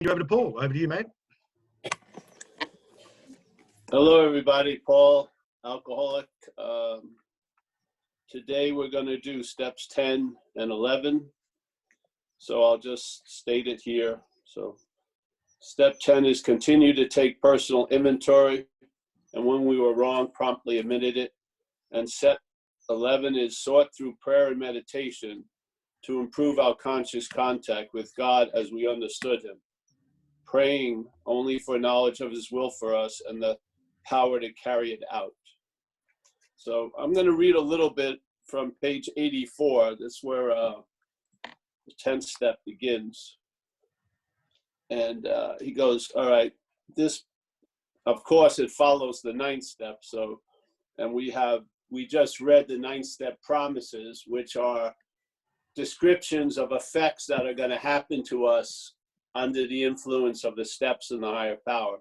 you over to Paul. Over to you, mate. Hello, everybody. Paul, alcoholic. Today we're going to do steps 10 and 11. So I'll just state it here. So step 10 is continue to take personal inventory, and when we were wrong, promptly admitted it. And step 11 is sought through prayer and meditation to improve our conscious contact with God as we understood him, praying only for knowledge of his will for us and the power to carry it out. So I'm going to read a little bit from page 84. That's where the 10th step begins. And he goes, all right, this, of course, it follows the 9th step. So, and we just read the 9th step promises, which are descriptions of effects that are going to happen to us under the influence of the steps in the higher power.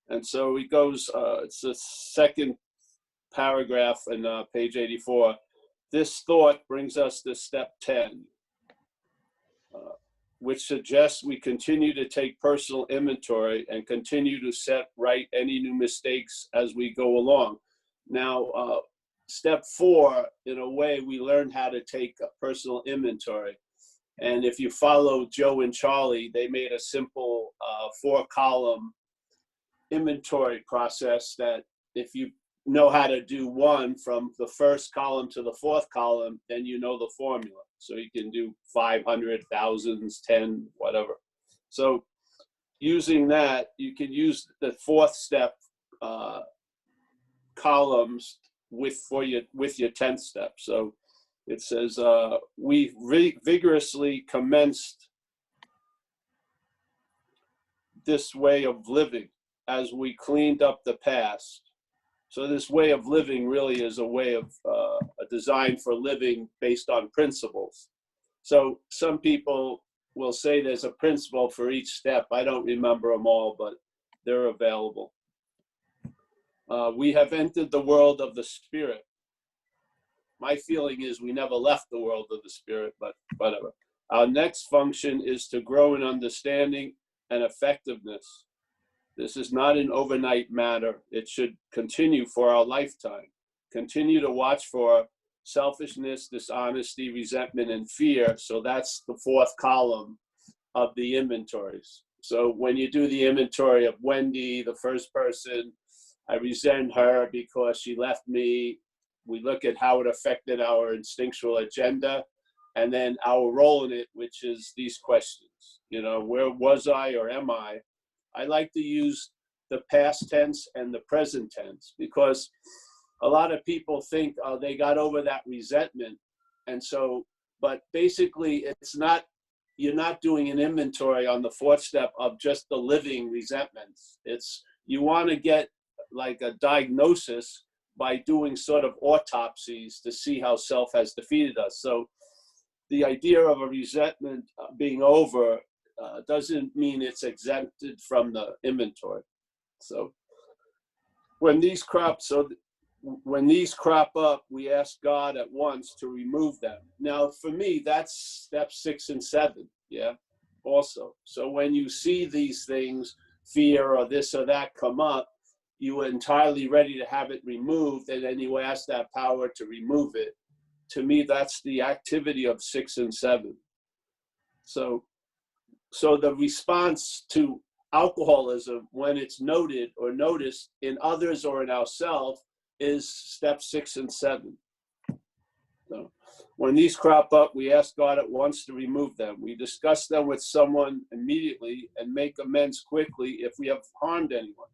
And so he goes, it's the second paragraph in page 84. This thought brings us to step 10, which suggests we continue to take personal inventory and continue to set right any new mistakes as we go along. Now, step 4, in a way, we learned how to take a personal inventory. And if you follow Joe and Charlie, they made a simple 4-column inventory process that if you know how to do one from the first column to the 4th column, then you know the formula. So you can do 500, thousands, 10, whatever. So using that, you can use the 4th step columns with your 10th step. So it says, we vigorously commenced this way of living as we cleaned up the past. So this way of living really is a way of a design for living based on principles. So some people will say there's a principle for each step. I don't remember them all, but they're available. We have entered the world of the spirit. My feeling is we never left the world of the spirit, but whatever. Our next function is to grow in understanding and effectiveness. This is not an overnight matter. It should continue for our lifetime. Continue to watch for selfishness, dishonesty, resentment, and fear. So that's the 4th column of the inventories. So when you do the inventory of Wendy, the first person, I resent her because she left me. We look at how it affected our instinctual agenda and then our role in it, which is these questions. You know, where was I or am I? I like to use the past tense and the present tense because a lot of people think they got over that resentment. And so, but basically it's not, you're not doing an inventory on the 4th step of just the living resentments. It's, you want to get like a diagnosis by doing sort of autopsies to see how self has defeated us. So the idea of a resentment being over doesn't mean it's exempted from the inventory. So when these crop up, we ask God at once to remove them. Now, for me, that's step 6 and 7. Yeah, also. So when you see these things, fear or this or that come up, you are entirely ready to have it removed, and then you ask that power to remove it. To me, that's the activity of 6 and 7. So the response to alcoholism, when it's noted or noticed in others or in ourselves, is step 6 and 7. So when these crop up, we ask God at once to remove them. We discuss them with someone immediately and make amends quickly if we have harmed anyone.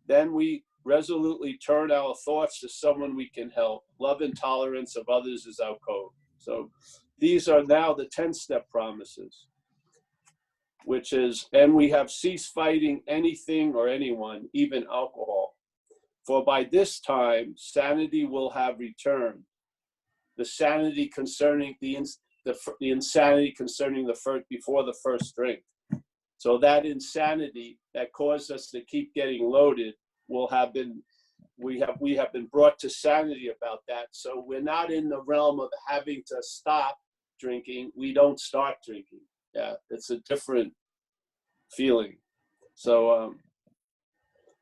Then we resolutely turn our thoughts to someone we can help. Love and tolerance of others is our code. So these are now the 10th step promises, which is, and we have ceased fighting anything or anyone, even alcohol. For by this time, sanity will have returned. The sanity concerning the insanity concerning the first, before the first drink. So that insanity that caused us to keep getting loaded will have been, we have been brought to sanity about that. So we're not in the realm of having to stop drinking. We don't start drinking. Yeah, it's a different feeling. So,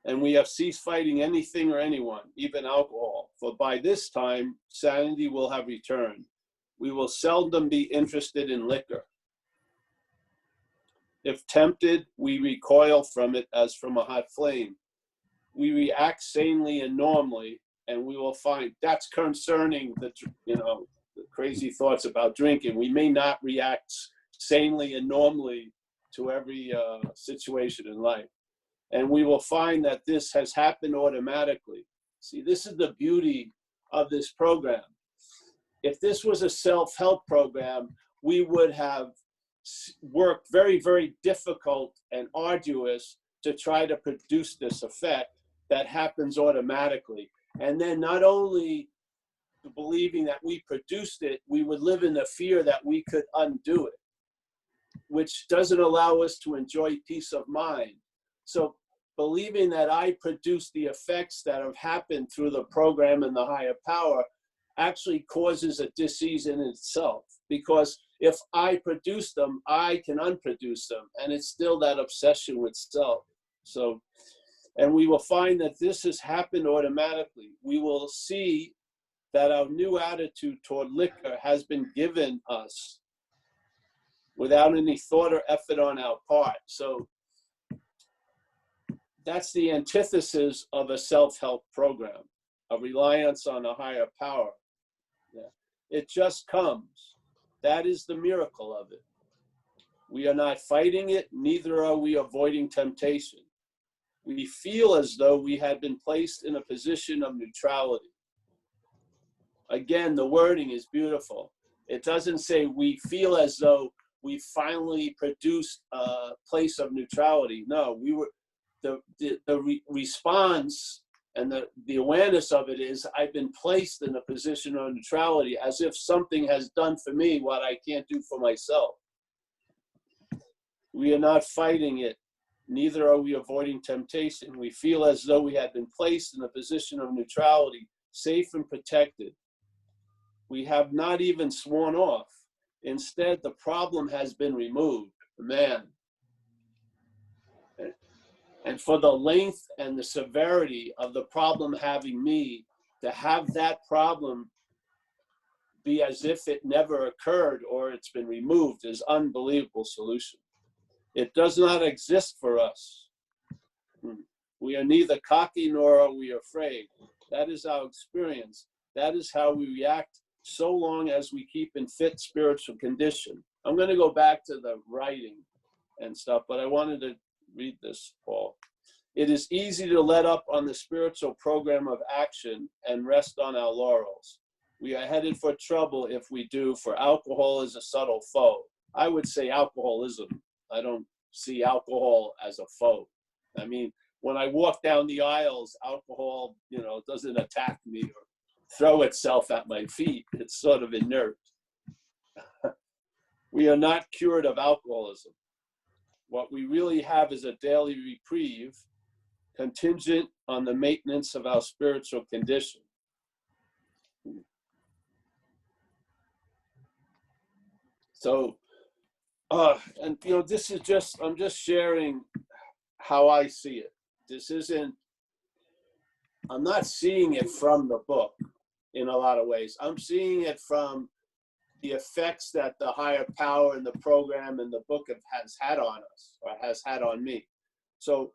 and we have ceased fighting anything or anyone, even alcohol. For by this time, sanity will have returned. We will seldom be interested in liquor. If tempted, we recoil from it as from a hot flame. We react sanely and normally, and we will find that's concerning the crazy thoughts about drinking. We may not react sanely and normally to every situation in life. And we will find that this has happened automatically. See, this is the beauty of this program. If this was a self-help program, we would have worked very, very difficult and arduous to try to produce this effect that happens automatically. And then not only believing that we produced it, we would live in the fear that we could undo it, which doesn't allow us to enjoy peace of mind. So believing that I produced the effects that have happened through the program and the higher power actually causes a disease in itself. Because if I produce them, I can unproduce them. And it's still that obsession with self. So, and we will find that this has happened automatically. We will see that our new attitude toward liquor has been given us without any thought or effort on our part. So that's the antithesis of a self-help program, a reliance on a higher power. Yeah. It just comes. That is the miracle of it. We are not fighting it, neither are we avoiding temptation. We feel as though we had been placed in a position of neutrality. Again, the wording is beautiful. It doesn't say we feel as though we finally produced a place of neutrality. No, we were, the response and the awareness of it is I've been placed in a position of neutrality, as if something has done for me what I can't do for myself. We are not fighting it, neither are we avoiding temptation. We feel as though we had been placed in a position of neutrality, safe and protected. We have not even sworn off. Instead, the problem has been removed. Man. And for the length and the severity of the problem having me, to have that problem be as if it never occurred or it's been removed is unbelievable solution. It does not exist for us. We are neither cocky nor are we afraid. That is our experience. That is how we react so long as we keep in fit spiritual condition. I'm going to go back to the writing and stuff, but I wanted to read this, Paul. It is easy to let up on the spiritual program of action and rest on our laurels. We are headed for trouble if we do, for alcohol is a subtle foe. I would say alcoholism. I don't see alcohol as a foe. I mean, when I walk down the aisles, alcohol, doesn't attack me or throw itself at my feet. It's sort of inert. We are not cured of alcoholism. What we really have is a daily reprieve contingent on the maintenance of our spiritual condition. So, this is just, I'm just sharing how I see it. This isn't, I'm not seeing it from the book in a lot of ways. I'm seeing it from the effects that the higher power and the program and the book has had on us, or has had on me. So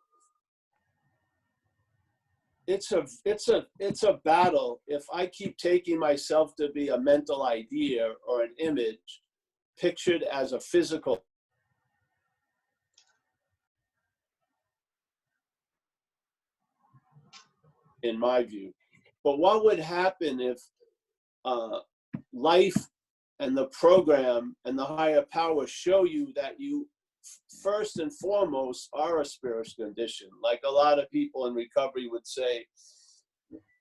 it's a battle. If I keep taking myself to be a mental idea or an image pictured as a physical, in my view. But what would happen if life and the program and the higher power show you that you first and foremost are a spiritual condition? Like a lot of people in recovery would say,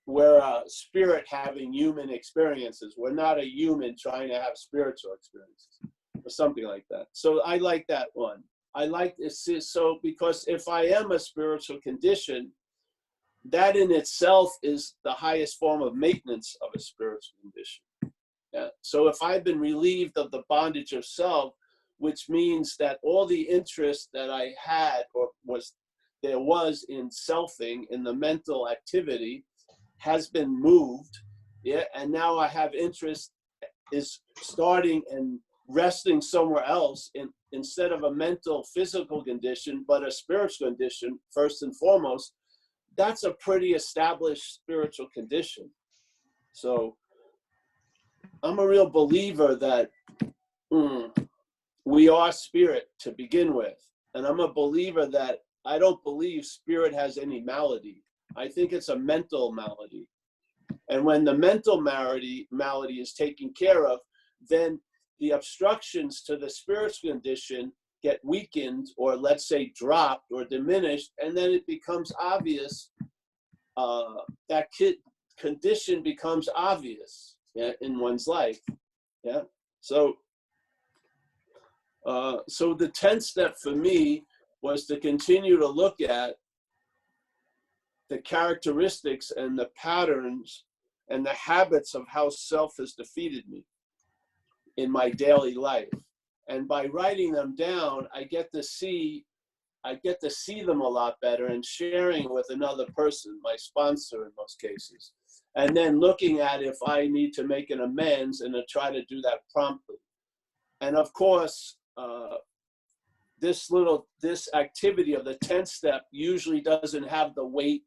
we're a spirit having human experiences. We're not a human trying to have spiritual experiences, or something like that. So I like that one. I like this. So because if I am a spiritual condition, that in itself is the highest form of maintenance of a spiritual condition. Yeah. So if I've been relieved of the bondage of self, which means that all the interest that I had or was in selfing, in the mental activity, has been moved. Yeah, and now I have interest is starting and resting somewhere else instead of a mental physical condition, but a spiritual condition first and foremost. That's a pretty established spiritual condition. So I'm a real believer that we are spirit to begin with. And I'm a believer that I don't believe spirit has any malady. I think it's a mental malady. And when the mental malady is taken care of, then the obstructions to the spiritual condition get weakened, or let's say dropped or diminished, and then it becomes obvious, that condition becomes obvious, yeah, in one's life. Yeah. So the 10th step for me was to continue to look at the characteristics and the patterns and the habits of how self has defeated me in my daily life. And by writing them down, I get to see them a lot better, and sharing with another person, my sponsor in most cases, and then looking at if I need to make an amends and to try to do that promptly. And of course, this activity of the 10th step usually doesn't have the weight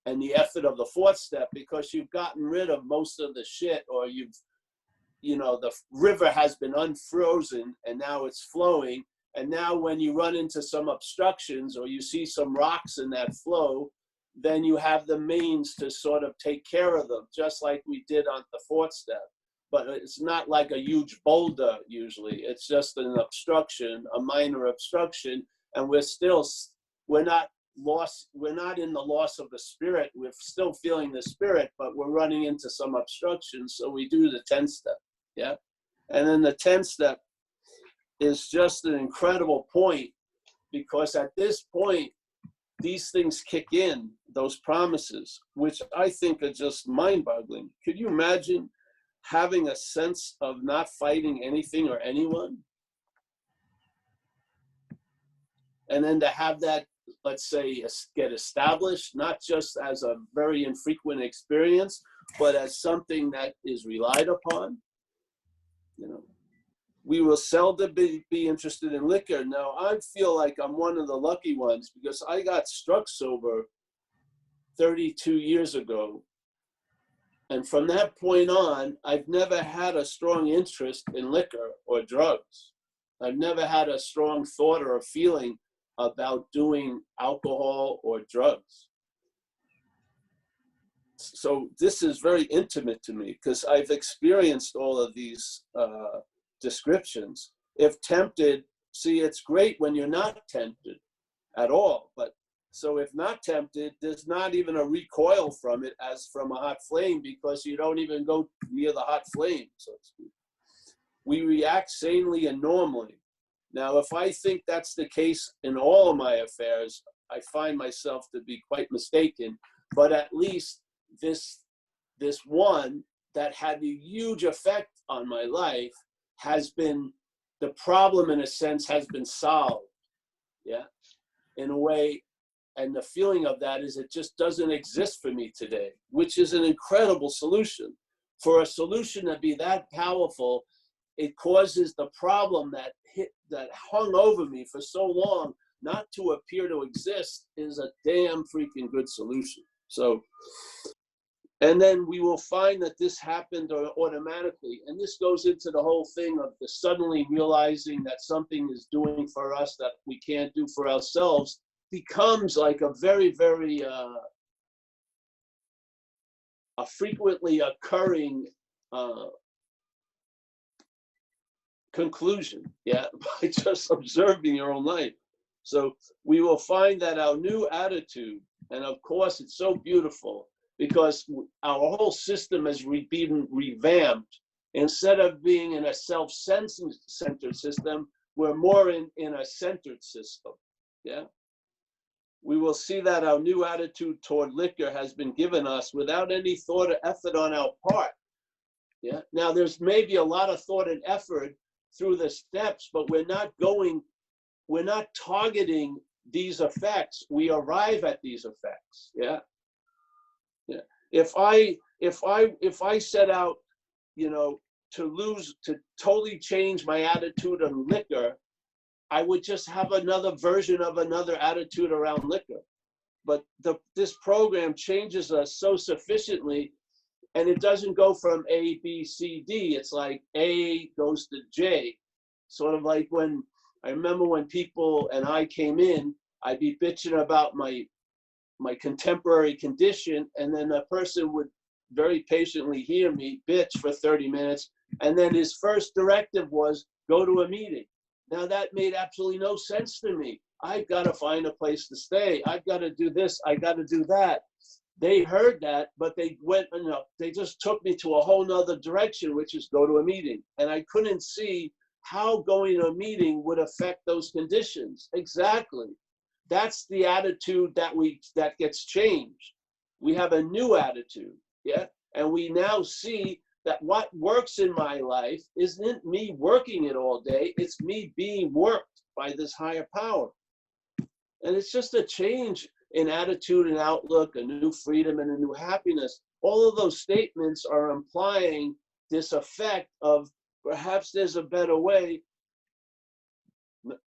and the effort of the 4th step, because you've gotten rid of most of the shit, or the river has been unfrozen and now it's flowing. And now when you run into some obstructions or you see some rocks in that flow, then you have the means to sort of take care of them, just like we did on the 4th step. But it's not like a huge boulder usually. It's just an obstruction, a minor obstruction, and we're not lost. We're not in the loss of the spirit. We're still feeling the spirit, but we're running into some obstructions. So we do the 10th step, yeah? And then the 10th step is just an incredible point, because at this point, these things kick in, those promises, which I think are just mind-boggling. Could you imagine having a sense of not fighting anything or anyone? And then to have that, let's say, get established, not just as a very infrequent experience, but as something that is relied upon. We will seldom be interested in liquor. Now, I feel like I'm one of the lucky ones, because I got struck sober 32 years ago. And from that point on, I've never had a strong interest in liquor or drugs. I've never had a strong thought or a feeling about doing alcohol or drugs. So this is very intimate to me, because I've experienced all of these descriptions. If tempted, see, it's great when you're not tempted at all. But so if not tempted, there's not even a recoil from it as from a hot flame, because you don't even go near the hot flame, so to speak. We react sanely and normally. Now, if I think that's the case in all of my affairs, I find myself to be quite mistaken. But at least this one that had a huge effect on my life has been, the problem in a sense has been solved, yeah, in a way. And the feeling of that is it just doesn't exist for me today, which is an incredible solution. For a solution to be that powerful, it causes the problem that hung over me for so long not to appear to exist, is a damn freaking good solution. So, and then we will find that this happened automatically. And this goes into the whole thing of the suddenly realizing that something is doing for us that we can't do for ourselves, becomes like a very, very a frequently occurring conclusion, yeah, by just observing your own life. So we will find that our new attitude, and of course it's so beautiful, because our whole system has been revamped. Instead of being in a self-centered system, we're more in a centered system, yeah? We will see that our new attitude toward liquor has been given us without any thought or effort on our part, yeah? Now, there's maybe a lot of thought and effort through the steps, but we're not targeting these effects. We arrive at these effects. Yeah. Yeah. If I set out, to totally change my attitude on liquor, I would just have another version of another attitude around liquor. But this program changes us so sufficiently, and it doesn't go from A, B, C, D. It's like A goes to J. Sort of like when, I remember when people and I came in, I'd be bitching about my contemporary condition, and then a person would very patiently hear me bitch for 30 minutes, and then his first directive was, go to a meeting. Now that made absolutely no sense to me. I've got to find a place to stay. I've got to do this. I got to do that. They heard that, but they they just took me to a whole nother direction, which is go to a meeting. And I couldn't see how going to a meeting would affect those conditions. Exactly. That's the attitude that gets changed. We have a new attitude, yeah? And we now see that what works in my life isn't me working it all day, it's me being worked by this higher power. And it's just a change in attitude and outlook, a new freedom and a new happiness. All of those statements are implying this effect of perhaps there's a better way,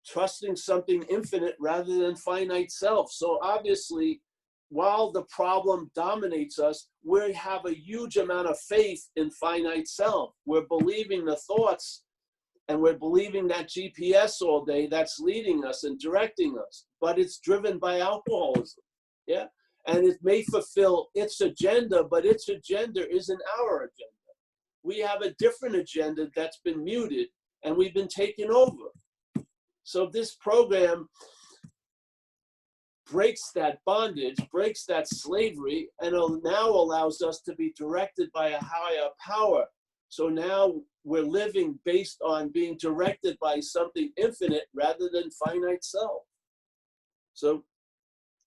trusting something infinite rather than finite self. So obviously, while the problem dominates us, we have a huge amount of faith in finite self. We're believing the thoughts, and we're believing that GPS all day that's leading us and directing us, but it's driven by alcoholism, yeah? And it may fulfill its agenda, but its agenda isn't our agenda. We have a different agenda that's been muted, and we've been taken over. So this program breaks that bondage, breaks that slavery, and now allows us to be directed by a higher power. So now we're living based on being directed by something infinite rather than finite self. So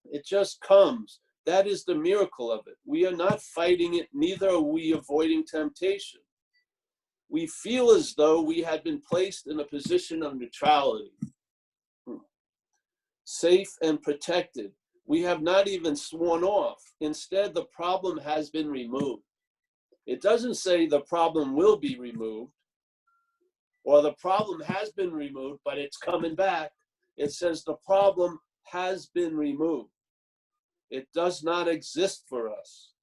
it just comes. That is the miracle of it. We are not fighting it, neither are we avoiding temptation. We feel as though we had been placed in a position of neutrality, safe and protected. We have not even sworn off. Instead, the problem has been removed. It doesn't say the problem will be removed, or the problem has been removed, but it's coming back. It says the problem has been removed. It does not exist for us.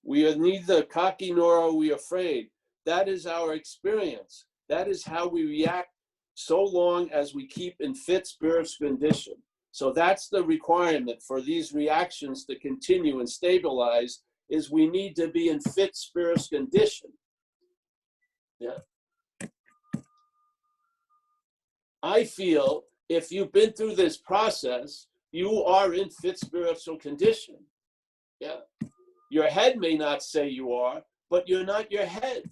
We are neither cocky nor are we afraid. That is our experience. That is how we react so long as we keep in fit spiritual condition. So that's the requirement for these reactions to continue and stabilize, is we need to be in fit spiritual condition. Yeah. I feel if you've been through this process, you are in fit spiritual condition. Yeah. Your head may not say you are, but you're not your head.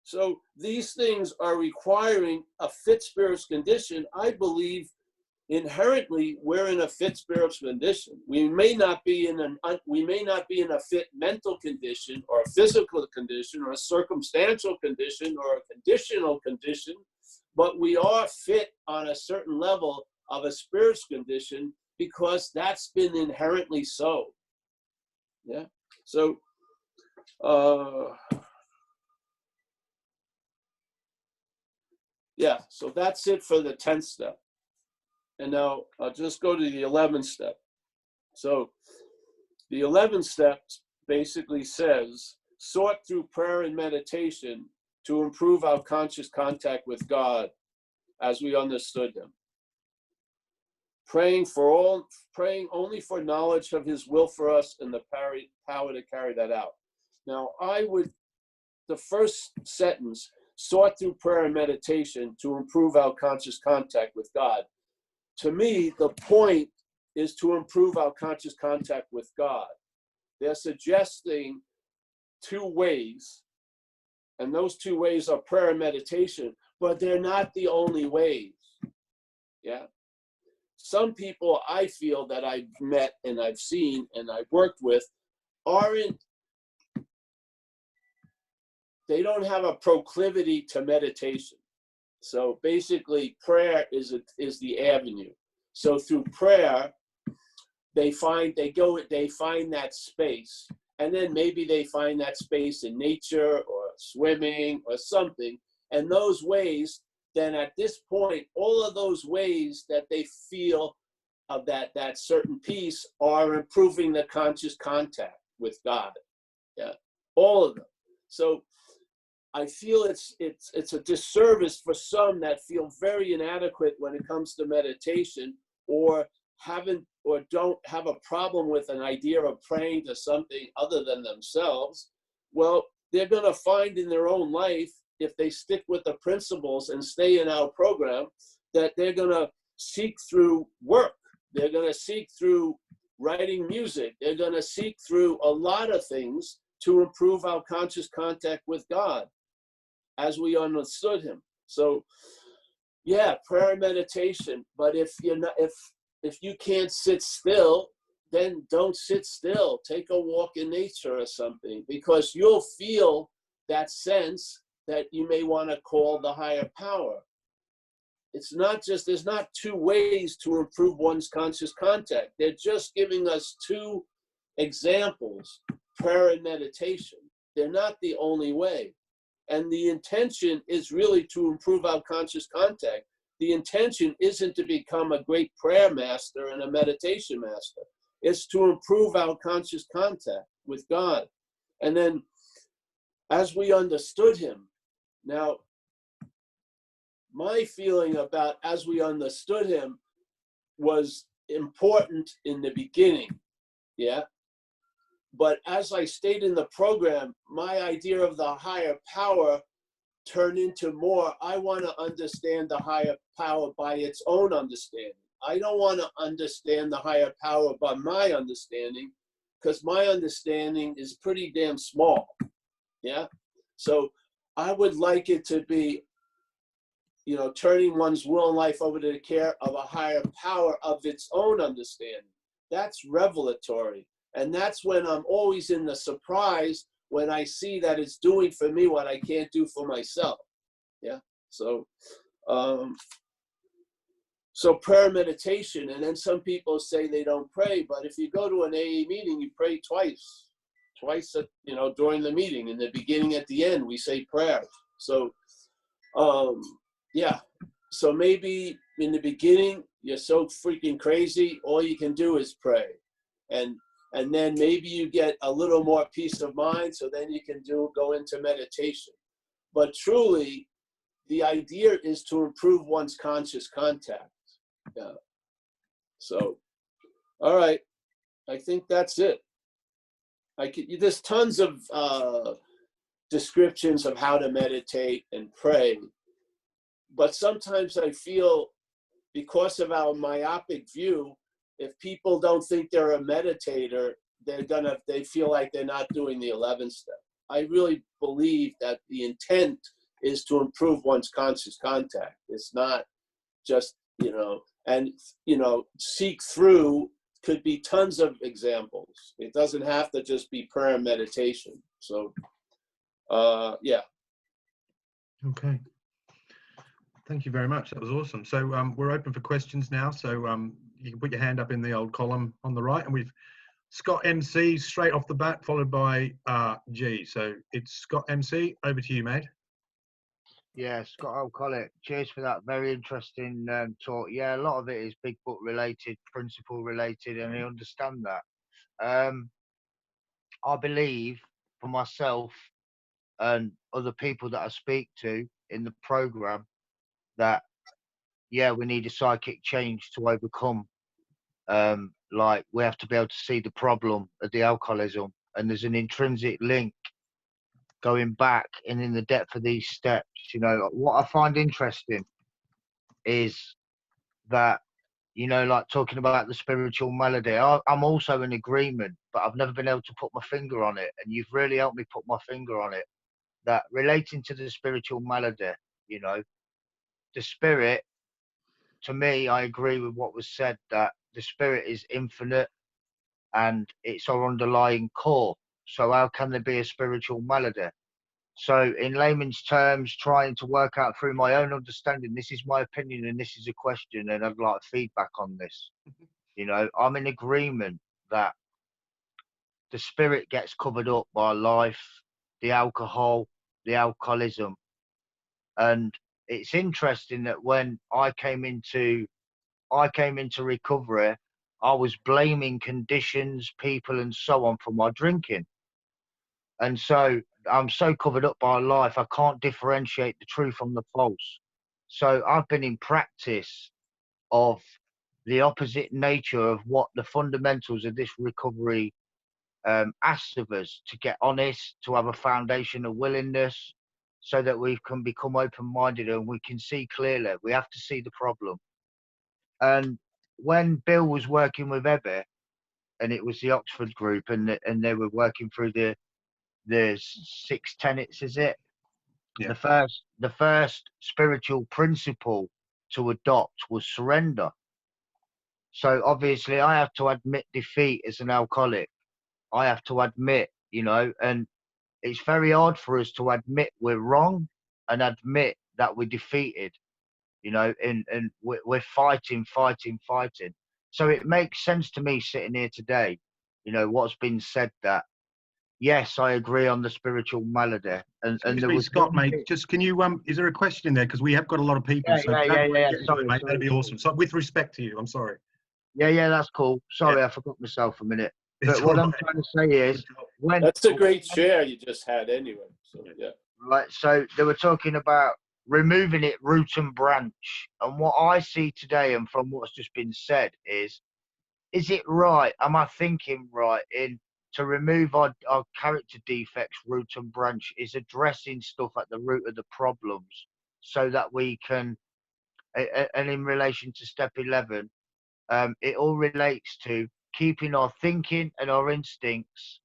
So these things are requiring a fit spiritual condition. I believe inherently we're in a fit spiritual condition. We may not be in a fit mental condition or a physical condition or a circumstantial condition or a conditional condition, but we are fit on a certain level of a spiritual condition because that's been inherently so. Yeah. So yeah, so that's it for the 10th step. And now I'll just go to the 11th step. So the 11th step basically says, sort through prayer and meditation to improve our conscious contact with God as we understood him. Praying only for knowledge of his will for us and the power to carry that out. Now the first sentence, sort through prayer and meditation to improve our conscious contact with God. To me, the point is to improve our conscious contact with God. They're suggesting two ways, and those two ways are prayer and meditation, but they're not the only ways. Yeah. Some people I feel that I've met and I've seen and I've worked with aren't they don't have a proclivity to meditation. So basically, prayer is the avenue. So through prayer, they find that space, and then maybe they find that space in nature or swimming or something. And those ways, then at this point, all of those ways that they feel of that certain peace are improving the conscious contact with God. Yeah, all of them. So I feel it's a disservice for some that feel very inadequate when it comes to meditation, or don't have a problem with an idea of praying to something other than themselves. Well, they're going to find in their own life, if they stick with the principles and stay in our program, that they're going to seek through work. They're going to seek through writing music. They're going to seek through a lot of things to improve our conscious contact with God as we understood him. So yeah, prayer and meditation. But if you can't sit still, then don't sit still. Take a walk in nature or something, because you'll feel that sense that you may want to call the higher power. It's not just, there's not two ways to improve one's conscious contact. They're just giving us two examples, prayer and meditation. They're not the only way. And the intention is really to improve our conscious contact. The intention isn't to become a great prayer master and a meditation master. It's to improve our conscious contact with God. And then as we understood him, now, my feeling about as we understood him was important in the beginning, yeah? But as I stayed in the program, my idea of the higher power turned into more, I want to understand the higher power by its own understanding. I don't want to understand the higher power by my understanding, because my understanding is pretty damn small, yeah? So I would like it to be, turning one's will and life over to the care of a higher power of its own understanding. That's revelatory. And that's when I'm always in the surprise when I see that it's doing for me what I can't do for myself. Yeah. So, so prayer meditation, and then some people say they don't pray, but if you go to an AA meeting, you pray twice during the meeting, in the beginning, at the end, we say prayer. So, yeah, so maybe in the beginning, you're so freaking crazy, all you can do is pray. And then maybe you get a little more peace of mind, so then you can go into meditation. But truly, the idea is to improve one's conscious contact. Yeah. So, all right, I think that's it. There's tons of descriptions of how to meditate and pray. But sometimes I feel, because of our myopic view, if people don't think they're a meditator, they feel like they're not doing the 11th step. I really believe that the intent is to improve one's conscious contact. It's not just, seek through could be tons of examples. It doesn't have to just be prayer and meditation. So, yeah. Okay. Thank you very much. That was awesome. So we're open for questions now. So you can put your hand up in the old column on the right, and we've Scott MC straight off the bat, followed by G. So it's Scott MC. Over to you, mate. Yeah, Scott, I'll call it. Cheers for that. Very interesting talk. Yeah, a lot of it is big book related, principle related, and I understand that. I believe for myself and other people that I speak to in the program that, yeah, we need a psychic change to overcome. Like, we have to be able to see the problem of the alcoholism, and there's an intrinsic link going back and in the depth of these steps. What I find interesting is that, like talking about the spiritual melody, I'm also in agreement, but I've never been able to put my finger on it, and you've really helped me put my finger on it. That relating to the spiritual melody, the spirit, to me, I agree with what was said, that the spirit is infinite and it's our underlying core. So how can there be a spiritual melody? So in layman's terms, trying to work out through my own understanding, this is my opinion and this is a question, and I'd like feedback on this. You know, I'm in agreement that the spirit gets covered up by life, the alcohol, the alcoholism. And it's interesting that when I came into recovery, I was blaming conditions, people, and so on for my drinking. And so I'm so covered up by life, I can't differentiate the true from the false. So I've been in practice of the opposite nature of what the fundamentals of this recovery asks of us: to get honest, to have a foundation of willingness, so that we can become open-minded and we can see clearly. We have to see the problem. And when Bill was working with Ebbe, and it was the Oxford group, and they were working through the 6 tenets, is it? Yeah. The first spiritual principle to adopt was surrender. So obviously I have to admit defeat as an alcoholic. I have to admit, you know, and it's very hard for us to admit we're wrong and admit that we're defeated, you know, and we're fighting. So it makes sense to me sitting here today, you know, what's been said, that yes, I agree on the spiritual malady. And Excuse there me, was Scott, mate. Just can you is there a question in there, because we have got a lot of people? yeah, So yeah, if you yeah, don't mind yeah. getting to it, Sorry, mate, that'd be awesome. So with respect to you, I'm sorry. Yeah, that's cool. Sorry, Yeah. I forgot myself a minute. It's But what all I'm right. trying to say is, when That's a great share you just had anyway. So yeah. right, so they were talking about removing it root and branch, and what I see today, and from what's just been said, is it right? Am I thinking right in to remove our character defects root and branch is addressing stuff at the root of the problems, so that we can, and in relation to step 11, it all relates to keeping our thinking and our instincts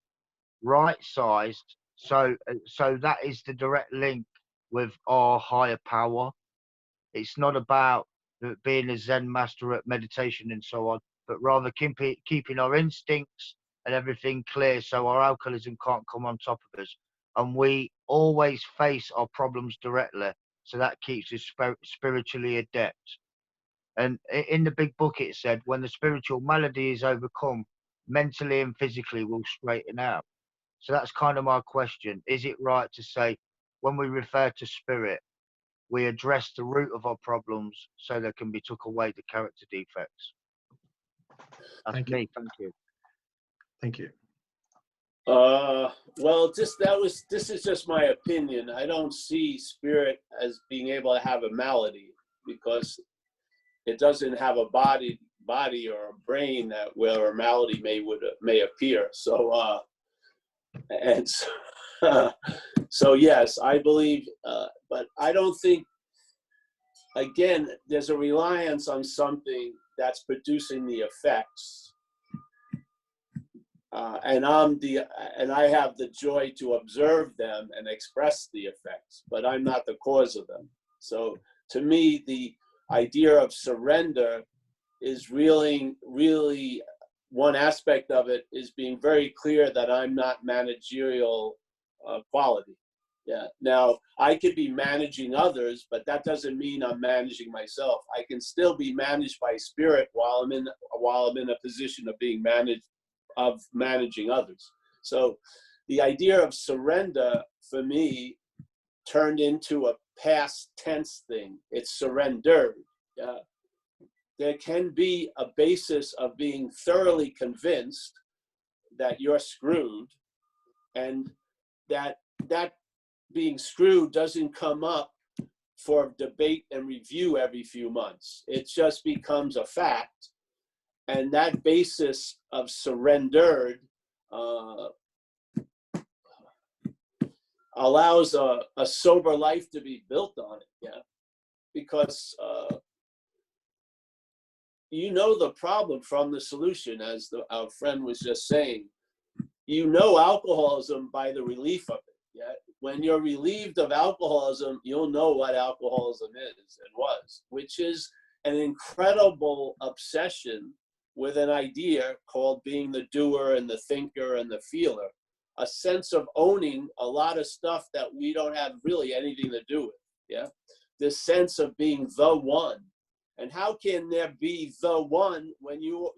right sized. So that is the direct link with our higher power. It's not about being a Zen master at meditation and so on, but rather keeping our instincts and everything clear, so our alcoholism can't come on top of us, and we always face our problems directly. So that keeps us spiritually adept. And in the big book, it said, when the spiritual malady is overcome, mentally and physically will straighten out. So that's kind of my question. Is it right to say, when we refer to spirit, we address the root of our problems so they can be took away, the character defects? That's Thank me. you. Thank you. Thank you. Well, this is just my opinion. I don't see spirit as being able to have a malady, because it doesn't have a body or a brain where a malady may appear. So and so, so yes, I believe, but I don't think. Again, there's a reliance on something that's producing the effects, and I have the joy to observe them and express the effects, but I'm not the cause of them. So to me, the idea of surrender is really one aspect of it is being very clear that I'm not managerial quality. Yeah. Now I could be managing others, but that doesn't mean I'm managing myself. I can still be managed by spirit while I'm in a position of being managing others. So the idea of surrender for me turned into a past tense thing. It's surrendered. There can be a basis of being thoroughly convinced that you're screwed, and that being screwed doesn't come up for debate and review every few months. It just becomes a fact, and that basis of surrendered allows a sober life to be built on it. Yeah, because you know the problem from the solution, as our friend was just saying. You know alcoholism by the relief of it. Yeah, when you're relieved of alcoholism, you'll know what alcoholism is and was, which is an incredible obsession with an idea called being the doer and the thinker and the feeler. a sense of owning a lot of stuff that we don't have really anything to do with. Yeah, this sense of being the one. And how can there be the one when you're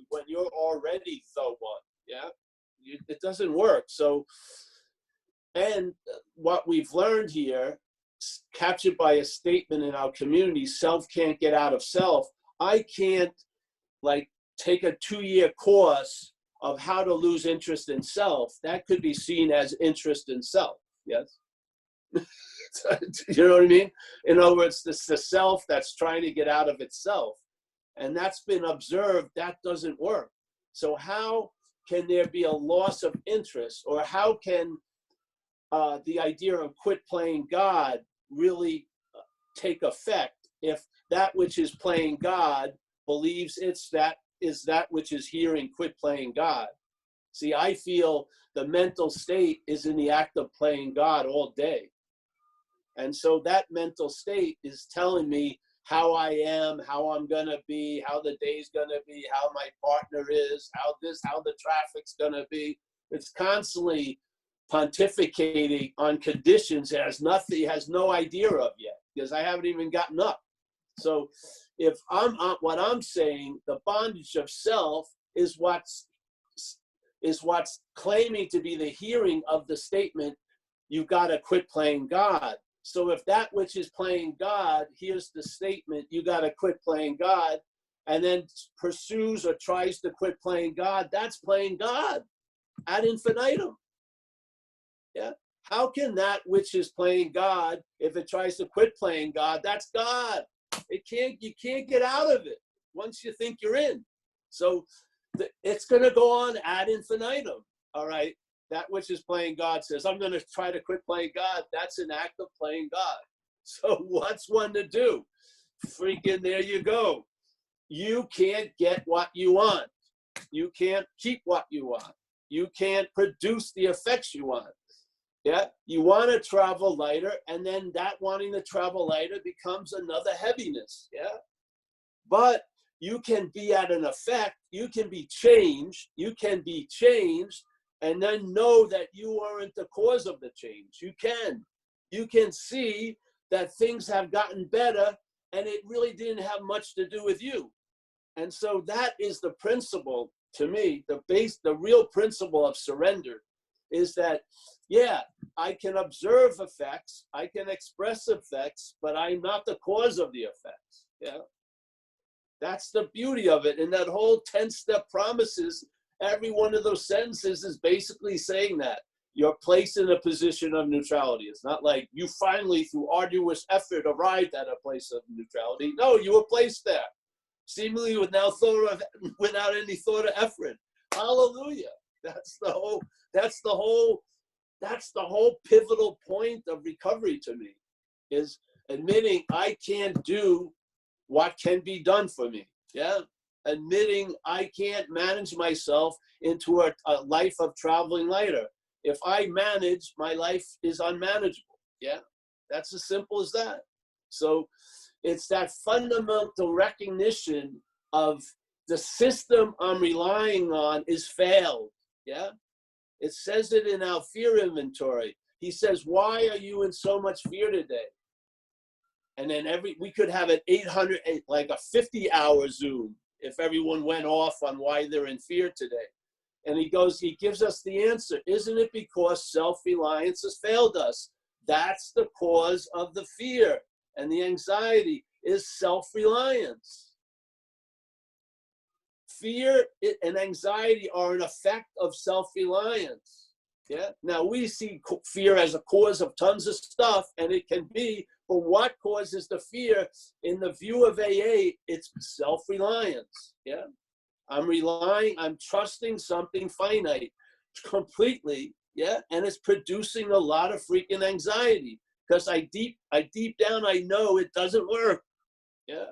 already the one? Yeah, it doesn't work. So, and what we've learned here, captured by a statement in our community, self can't get out of self. I can't like take a 2-year course of how to lose interest in self. That could be seen as interest in self. Yes. You know what I mean? In other words, this the self that's trying to get out of itself. And that's been observed. That doesn't work. So how can there be a loss of interest, or how can the idea of quit playing God really take effect if that which is playing God believes it's that is that which is hearing quit playing God? See, I feel the mental state is in the act of playing God all day. And so that mental state is telling me how I am, how I'm going to be, how the day's going to be, how my partner is, how the traffic's going to be. It's constantly pontificating on conditions it has no idea of yet, because I haven't even gotten up. So if what I'm saying, the bondage of self is what's claiming to be the hearing of the statement, you've got to quit playing God. So if that which is playing God hears the statement, you got to quit playing God, and then pursues or tries to quit playing God, that's playing God ad infinitum. Yeah. How can that which is playing God, if it tries to quit playing God, that's God. You can't get out of it once you think you're in. So it's going to go on ad infinitum. All right. That which is playing God says, I'm going to try to quit playing God. That's an act of playing God. So what's one to do? Freaking there you go. You can't get what you want. You can't keep what you want. You can't produce the effects you want. Yeah, you want to travel lighter, and then that wanting to travel lighter becomes another heaviness. Yeah, but you can be at an effect. You can be changed. You can be changed, and then know that you aren't the cause of the change. You can see that things have gotten better, and it really didn't have much to do with you. And so that is the principle, to me, the real principle of surrender is that, yeah, I can observe effects, I can express effects, but I'm not the cause of the effects. Yeah, that's the beauty of it. And that whole 10-step promises, every one of those sentences is basically saying that you're placed in a position of neutrality. It's not like you finally, through arduous effort, arrived at a place of neutrality. No, you were placed there, seemingly without any thought of effort. Hallelujah. That's the whole pivotal point of recovery to me, is admitting I can't do what can be done for me. Yeah. Admitting I can't manage myself into a life of traveling lighter. If I manage, my life is unmanageable. Yeah. That's as simple as that. So it's that fundamental recognition of the system I'm relying on is failed. Yeah. It says it in our fear inventory. He says, why are you in so much fear today? And then we could have an 800, like a 50-hour Zoom if everyone went off on why they're in fear today. And he gives us the answer. Isn't it because self-reliance has failed us? That's the cause of the fear and the anxiety is self-reliance. Fear and anxiety are an effect of self-reliance. Yeah. Now we see fear as a cause of tons of stuff, and it can be, but what causes the fear in the view of AA? It's self-reliance. Yeah. I'm trusting something finite completely. Yeah. And it's producing a lot of freaking anxiety because I deep down, I know it doesn't work. Yeah.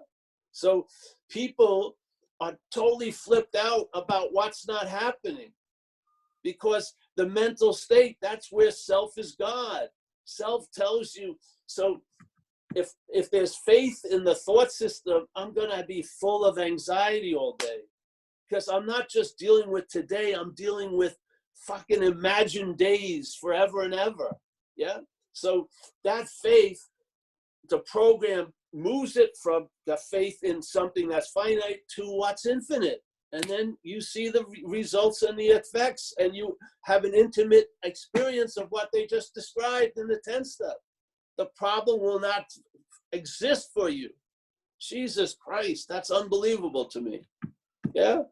So people are totally flipped out about what's not happening because the mental state, that's where self is God. Self tells you. So if there's faith in the thought system, I'm going to be full of anxiety all day because I'm not just dealing with today, I'm dealing with fucking imagined days forever and ever. Yeah. So that faith, the program moves it from the faith in something that's finite to what's infinite. And then you see the results and the effects, and you have an intimate experience of what they just described in the 10th step. The problem will not exist for you. Jesus Christ, that's unbelievable to me. Yeah.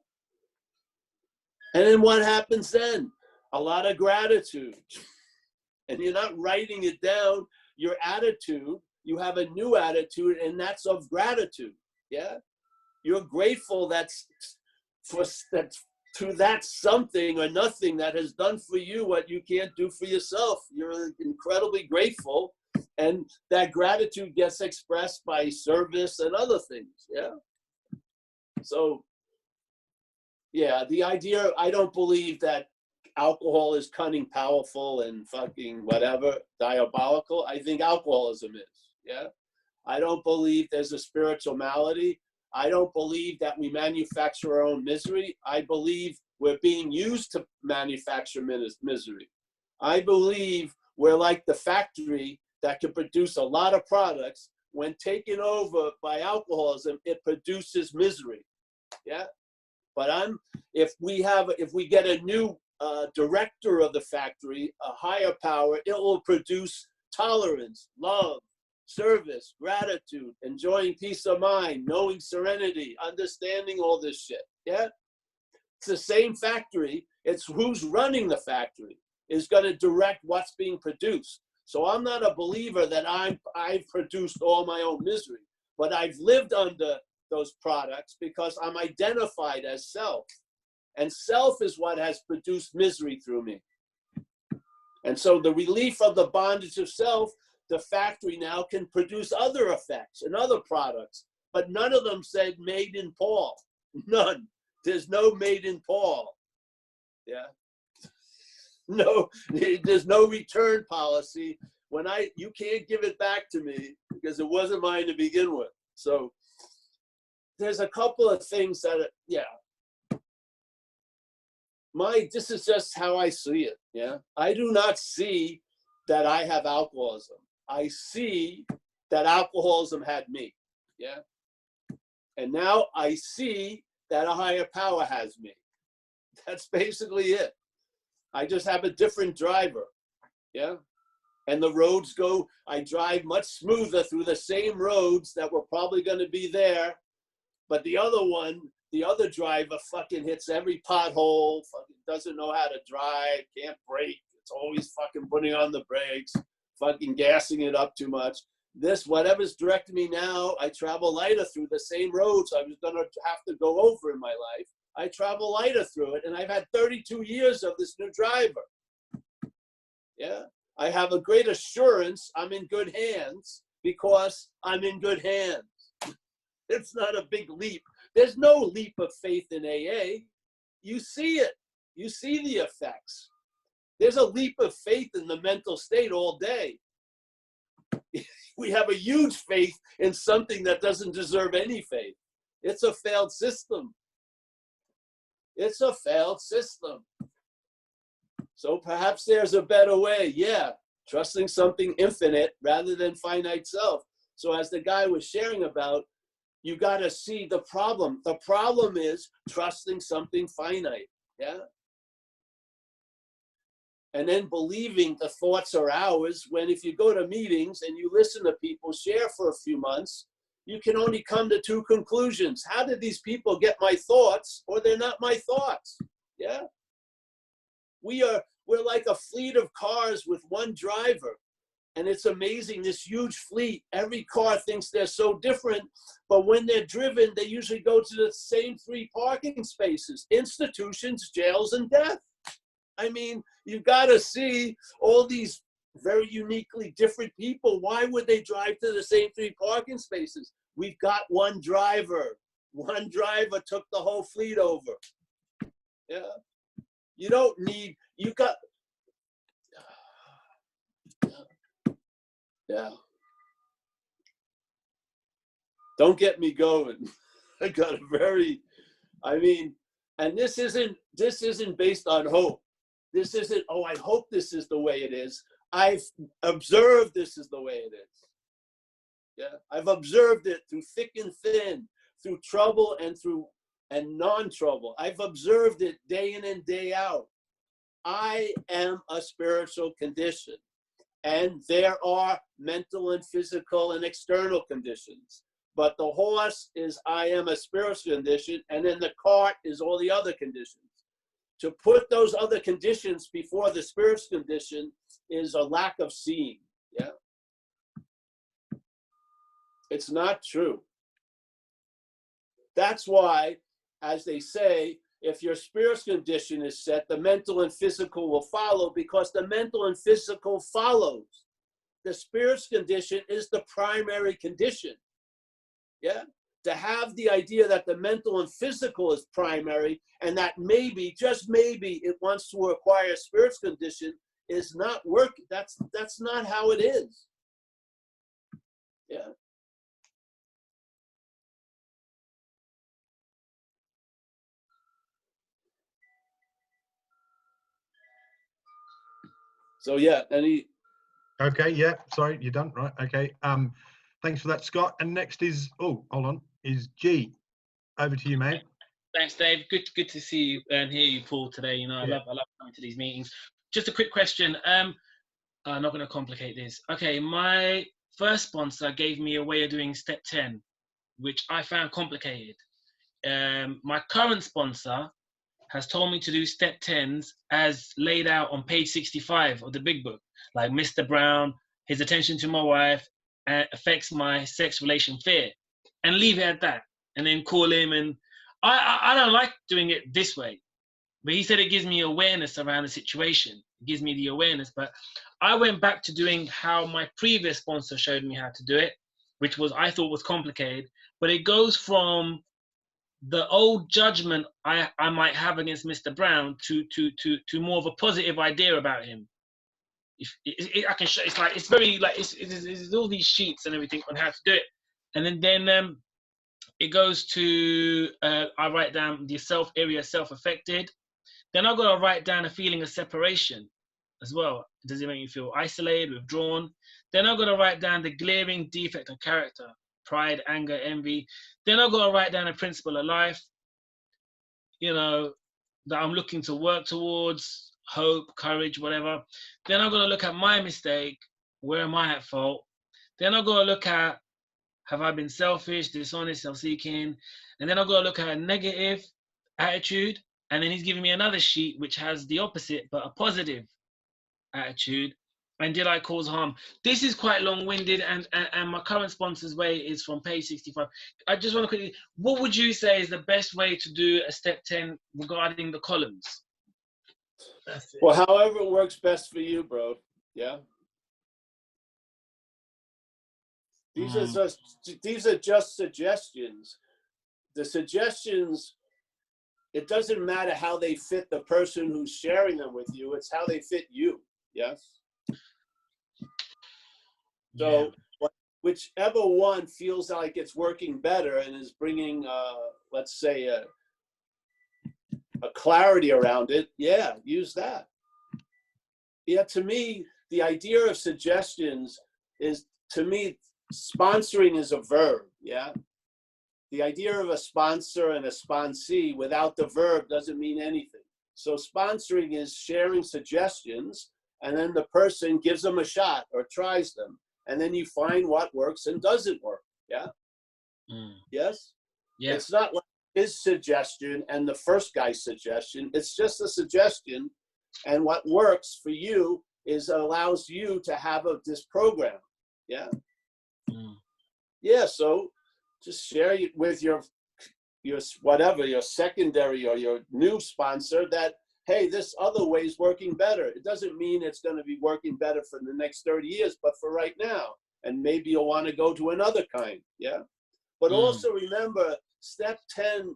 And then what happens then? A lot of gratitude. And you're not writing it down. Your attitude, you have a new attitude, and that's of gratitude. Yeah. You're grateful that's to that something or nothing that has done for you what you can't do for yourself. You're incredibly grateful, and that gratitude gets expressed by service and other things. Yeah. So, yeah, the idea, I don't believe that alcohol is cunning, powerful, and fucking whatever, diabolical. I think alcoholism is. Yeah. I don't believe there's a spiritual malady. I don't believe that we manufacture our own misery. I believe we're being used to manufacture misery. I believe we're like the factory that can produce a lot of products. When taken over by alcoholism, it produces misery. Yeah. But if we get a new director of the factory, a higher power, it will produce tolerance, love, service, gratitude, enjoying peace of mind, knowing serenity, understanding all this shit. Yeah. It's the same factory. It's who's running the factory is going to direct what's being produced. So I'm not a believer that I've produced all my own misery, but I've lived under those products because I'm identified as self. And self is what has produced misery through me. And so the relief of the bondage of self, the factory now can produce other effects and other products, but none of them said made in Paul. None. There's no made in Paul. Yeah. No, there's no return policy. You can't give it back to me because it wasn't mine to begin with. So there's a couple of things that, yeah. This is just how I see it. Yeah. I do not see that I have alcoholism. I see that alcoholism had me. Yeah. And now I see that a higher power has me. That's basically it. I just have a different driver. Yeah. And the roads I drive much smoother through the same roads that were probably going to be there. But the other driver fucking hits every pothole, fucking doesn't know how to drive, can't brake. It's always fucking putting on the brakes, fucking gassing it up too much. Whatever's directing me now, I travel lighter through the same roads I was going to have to go over in my life. I travel lighter through it, and I've had 32 years of this new driver. Yeah. I have a great assurance I'm in good hands because I'm in good hands. It's not a big leap. There's no leap of faith in AA. You see it. You see the effects. There's a leap of faith in the mental state all day. We have a huge faith in something that doesn't deserve any faith. It's a failed system. It's a failed system. So perhaps there's a better way. Yeah, trusting something infinite rather than finite self. So as the guy was sharing about, you got to see the problem. The problem is trusting something finite. Yeah. And then believing the thoughts are ours, when if you go to meetings and you listen to people share for a few months, you can only come to two conclusions. How did these people get my thoughts, or they're not my thoughts? Yeah. We're like a fleet of cars with one driver. And it's amazing, this huge fleet. Every car thinks they're so different, but when they're driven, they usually go to the same 3 parking spaces: institutions, jails, and death. I mean, you've got to see all these very uniquely different people. Why would they drive to the same 3 parking spaces? We've got one driver. One driver took the whole fleet over. Yeah. You don't need, you got, yeah. Don't get me going. I got a very, I mean, and this isn't based on hope. This isn't, oh, I hope this is the way it is. I've observed this is the way it is. Yeah, I've observed it through thick and thin, through trouble and non-trouble. I've observed it day in and day out. I am a spiritual condition, and there are mental and physical and external conditions. But the horse is I am a spiritual condition, and then the cart is all the other conditions. To put those other conditions before the spiritual condition is a lack of seeing. Yeah, it's not true. That's why, as they say, if your spiritual condition is set, the mental and physical will follow, because the mental and physical follows. The spiritual condition is the primary condition. Yeah, to have the idea that the mental and physical is primary, and that maybe, just maybe, it wants to acquire a spiritual condition is not working. That's not how it is. Yeah. So yeah, Okay, yeah, sorry, you're done, right? Okay, thanks for that, Scott. And next is, oh, hold on, is G. Over to you, mate. Thanks, Dave. Good to see you and hear you, Paul, today. You know, I love coming to these meetings. Just a quick question. I'm not going to complicate this. Okay, my first sponsor gave me a way of doing step 10, which I found complicated. My current sponsor has told me to do step 10s as laid out on page 65 of the big book, like Mr. Brown, his attention to my wife affects my sex relation fear, and leave it at that, and then call him. And I don't like doing it this way, but he said it gives me awareness around the situation. It gives me the awareness. But I went back to doing how my previous sponsor showed me how to do it, which was, I thought was complicated, but it goes from the old judgment I might have against Mr. Brown to more of a positive idea about him. I can show, it's like, it's very like, it's all these sheets and everything on how to do it. And then it goes to, I write down the area self-affected. Then I've got to write down a feeling of separation as well. Does it make you feel isolated, withdrawn? Then I've got to write down the glaring defect of character, pride, anger, envy. Then I've got to write down a principle of life, you know, that I'm looking to work towards, hope, courage, whatever. Then I've got to look at my mistake. Where am I at fault? Then I've got to look at, have I been selfish, dishonest, self-seeking? And then I've got to look at a negative attitude. And then he's giving me another sheet which has the opposite, but a positive attitude. And did I cause harm? This is quite long-winded, and my current sponsor's way is from page 65. I just want to quickly, what would you say is the best way to do a step 10 regarding the columns? That's it. Well, however it works best for you, bro. Yeah. These are just suggestions. The suggestions, it doesn't matter how they fit the person who's sharing them with you, it's how they fit you. Yes. So whichever one feels like it's working better and is bringing, let's say, a clarity around it, yeah, use that. Yeah, to me, the idea of suggestions is, to me, sponsoring is a verb, yeah? The idea of a sponsor and a sponsee without the verb doesn't mean anything. So sponsoring is sharing suggestions, and then the person gives them a shot or tries them. And then you find what works and doesn't work. Yeah. Yes. Yeah. It's not like his suggestion and the first guy's suggestion. It's just a suggestion. And what works for you is allows you to have this program. Yeah. Yeah. So just share it with your whatever, your secondary or your new sponsor that, hey, this other way is working better. It doesn't mean it's going to be working better for the next 30 years, but for right now. And maybe you'll want to go to another kind, yeah? But also remember, step 10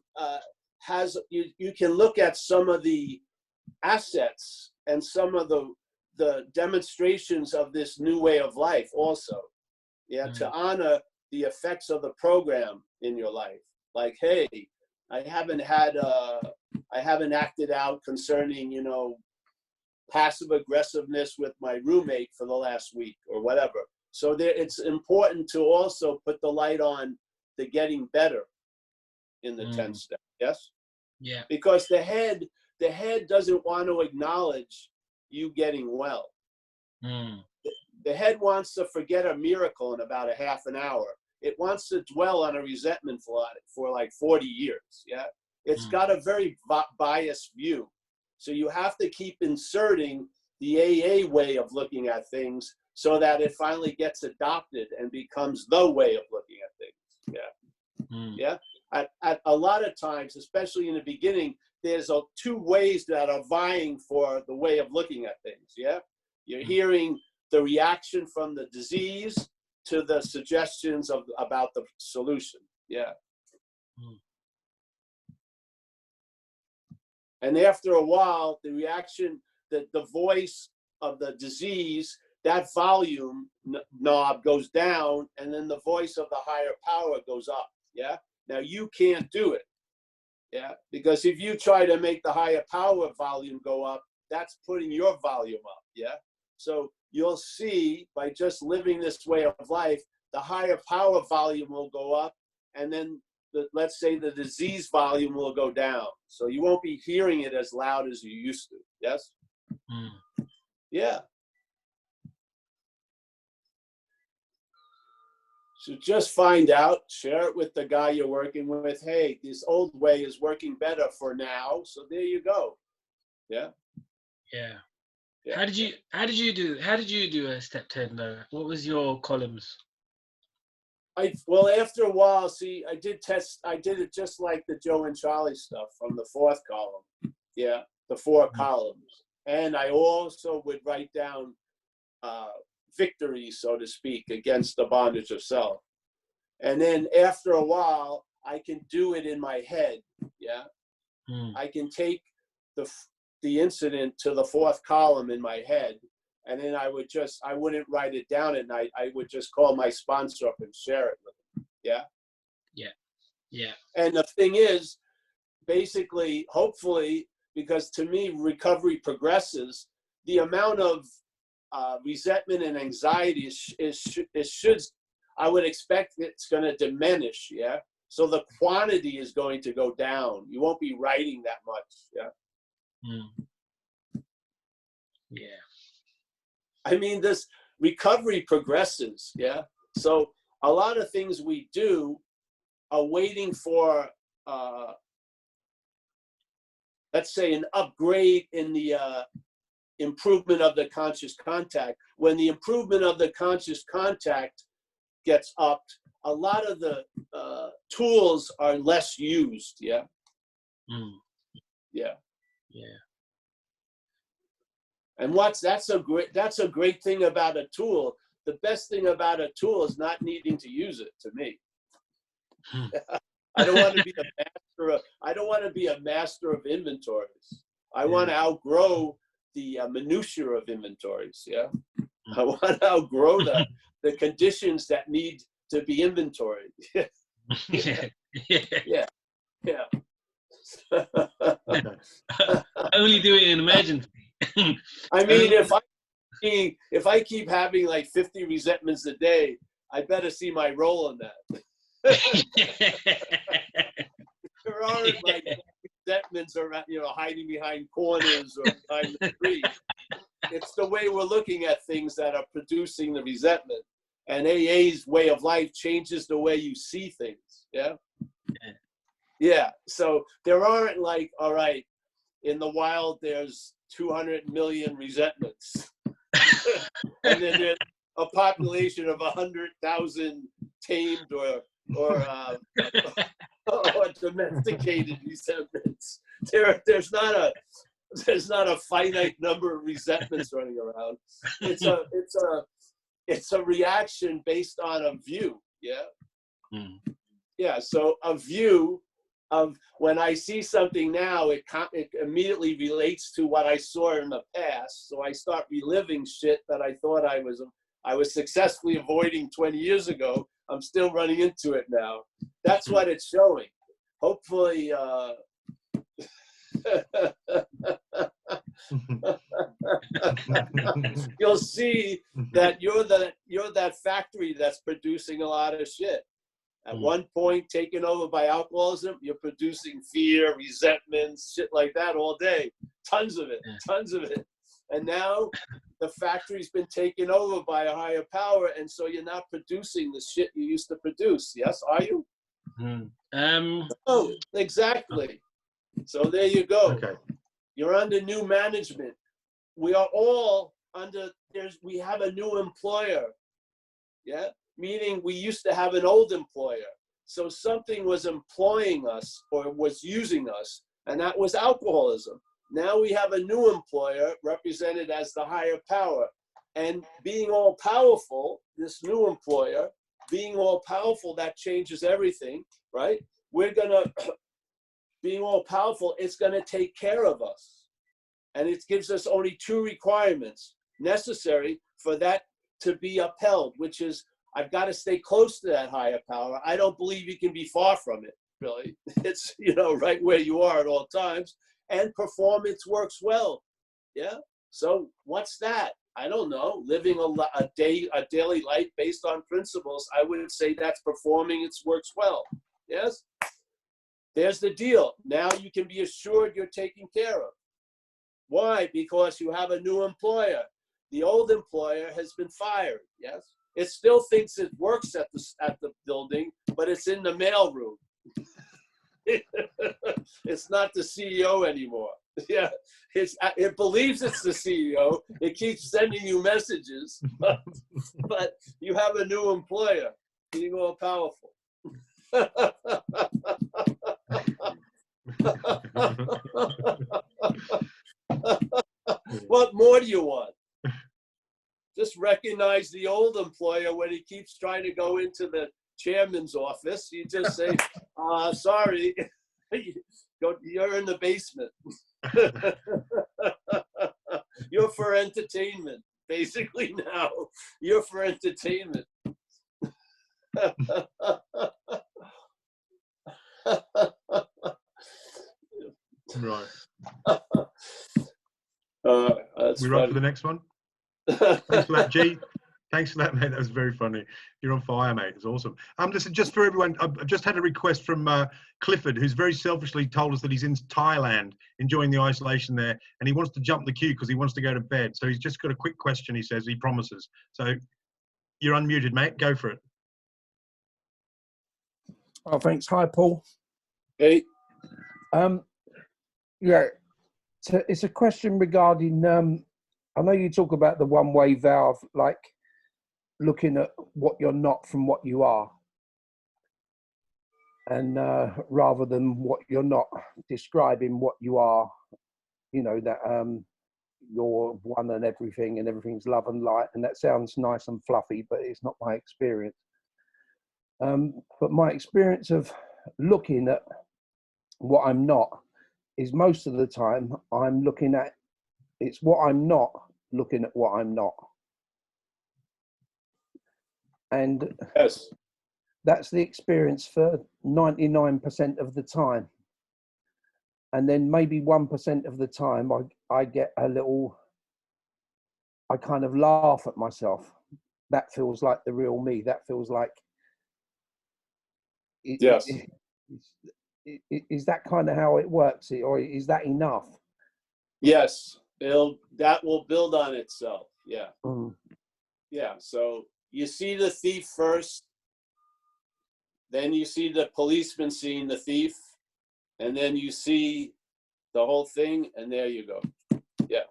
has, you can look at some of the assets and some of the demonstrations of this new way of life also, yeah, to honor the effects of the program in your life. Like, hey, I haven't acted out concerning, you know, passive aggressiveness with my roommate for the last week or whatever. So there, it's important to also put the light on the getting better in the 10th step. Yes? Yeah. Because the head doesn't want to acknowledge you getting well. The head wants to forget a miracle in about a half an hour. It wants to dwell on a resentment for like 40 years. Yeah. It's got a very biased view. So you have to keep inserting the AA way of looking at things so that it finally gets adopted and becomes the way of looking at things. Yeah. Yeah. At a lot of times, especially in the beginning, there's two ways that are vying for the way of looking at things. Yeah. You're hearing the reaction from the disease to the suggestions about the solution. Yeah. And after a while, the reaction, the voice of the disease, that volume knob goes down, and then the voice of the higher power goes up. Yeah. Now you can't do it. Yeah. Because if you try to make the higher power volume go up, that's putting your volume up. Yeah. So you'll see by just living this way of life, the higher power volume will go up, and then let's say the disease volume will go down. So you won't be hearing it as loud as you used to. Yes? Yeah. So just find out, share it with the guy you're working with. Hey, this old way is working better for now. So there you go. Yeah. Yeah. Yeah. How did you do a step 10 though? What was your columns? Well, after a while, see, I did it just like the Joe and Charlie stuff from the 4th column. Yeah, the 4 columns. And I also would write down victories, so to speak, against the bondage of self. And then after a while, I can do it in my head. Yeah. I can take the incident to the 4th column in my head, and then I wouldn't write it down at night. I would just call my sponsor up and share it with them. Yeah. Yeah. Yeah. And the thing is, basically, hopefully, because to me, recovery progresses, the amount of resentment and anxiety I would expect it's going to diminish. Yeah. So the quantity is going to go down. You won't be writing that much. Yeah. Yeah. I mean, this recovery progresses. Yeah. So a lot of things we do are waiting for, let's say, an upgrade in the improvement of the conscious contact. When the improvement of the conscious contact gets upped, a lot of the tools are less used. Yeah. Yeah. Yeah. And that's a great thing about a tool. The best thing about a tool is not needing to use it, to me. I don't want to be a master of inventories. I want to outgrow the minutiae of inventories. Yeah. I want to outgrow the conditions that need to be inventoried. Yeah. Yeah. Yeah. Only do it in emergency. I mean, if I keep having like 50 resentments a day, I better see my role in that. There aren't like resentments around, hiding behind corners or behind the tree. It's the way we're looking at things that are producing the resentment. And AA's way of life changes the way you see things. Yeah. Yeah. So there aren't like, all right, in the wild, there's 200 million resentments. And then there's a population of 100,000 tamed or domesticated resentments. There's not a finite number of resentments running around. It's a reaction based on a view. Yeah. Yeah. So a view of when I see something now, it immediately relates to what I saw in the past. So I start reliving shit that I thought I was successfully avoiding 20 years ago. I'm still running into it now. That's what it's showing. Hopefully, You'll see that you're that factory that's producing a lot of shit. At one point, taken over by alcoholism, you're producing fear, resentment, shit like that all day. Tons of it, tons of it. And now the factory's been taken over by a higher power, and so you're not producing the shit you used to produce. Yes, are you? Oh, exactly. So there you go. Okay. You're under new management. We are all under, we have a new employer. Yeah, meaning we used to have an old employer. So something was employing us or was using us, and that was alcoholism. Now we have a new employer represented as the higher power. And being all powerful, this new employer, being all powerful, that changes everything, right? We're gonna, being all powerful, it's gonna take care of us. And it gives us only two requirements necessary for that to be upheld, which is, I've got to stay close to that higher power. I don't believe you can be far from it, really. It's, you know, right where you are at all times. And performance works well. Yeah. So what's that? I don't know. Living a daily life based on principles. I would say that's performing. It works well. Yes. There's the deal. Now you can be assured you're taken care of. Why? Because you have a new employer. The old employer has been fired. Yes. It still thinks it works at the building, but it's in the mailroom. It's not the CEO anymore. Yeah, it believes it's the CEO. It keeps sending you messages, but you have a new employer, being all powerful. What more do you want? Just recognize the old employer when he keeps trying to go into the chairman's office. You just say, sorry, you're in the basement. You're for entertainment, basically now. You're for entertainment. Right. That's We're on for the next one. Thanks for that, G. Thanks for that, mate. That was very funny. You're on fire, mate. It's awesome. Listen, just for everyone, I've just had a request from Clifford, who's very selfishly told us that he's in Thailand, enjoying the isolation there, and he wants to jump the queue because he wants to go to bed. So he's just got a quick question, he says, he promises. So you're unmuted, mate. Go for it. Oh, thanks. Hi, Paul. Hey. Yeah, it's a question regarding, I know you talk about the one-way valve, like looking at what you're not from what you are. And rather than what you're not, describing what you are, you know, that you're one and everything's love and light. And that sounds nice and fluffy, but it's not my experience. But my experience of looking at what I'm not is most of the time I'm looking at, it's what I'm not looking at what I'm not. And Yes. That's the experience for 99% of the time. And then maybe 1% of the time I get a little, I kind of laugh at myself. That feels like the real me. That feels like, Yes. Is that kind of how it works, or is that enough? Yes, that will build on itself. Yeah. Yeah. So you see the thief first, then you see the policeman seeing the thief, and then you see the whole thing, and there you go. Yeah.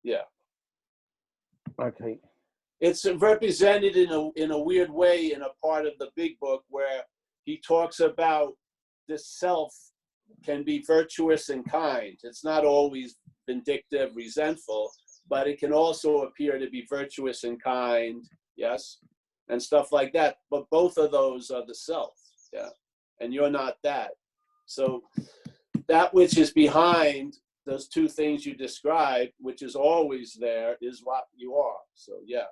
Yeah. Okay. It's represented in a weird way in a part of the big book where he talks about the self can be virtuous and kind. It's not always vindictive, resentful, but it can also appear to be virtuous and kind, yes, and stuff like that. But both of those are the self, yeah, and you're not that. So that which is behind those two things you described, which is always there, is what you are. So yeah,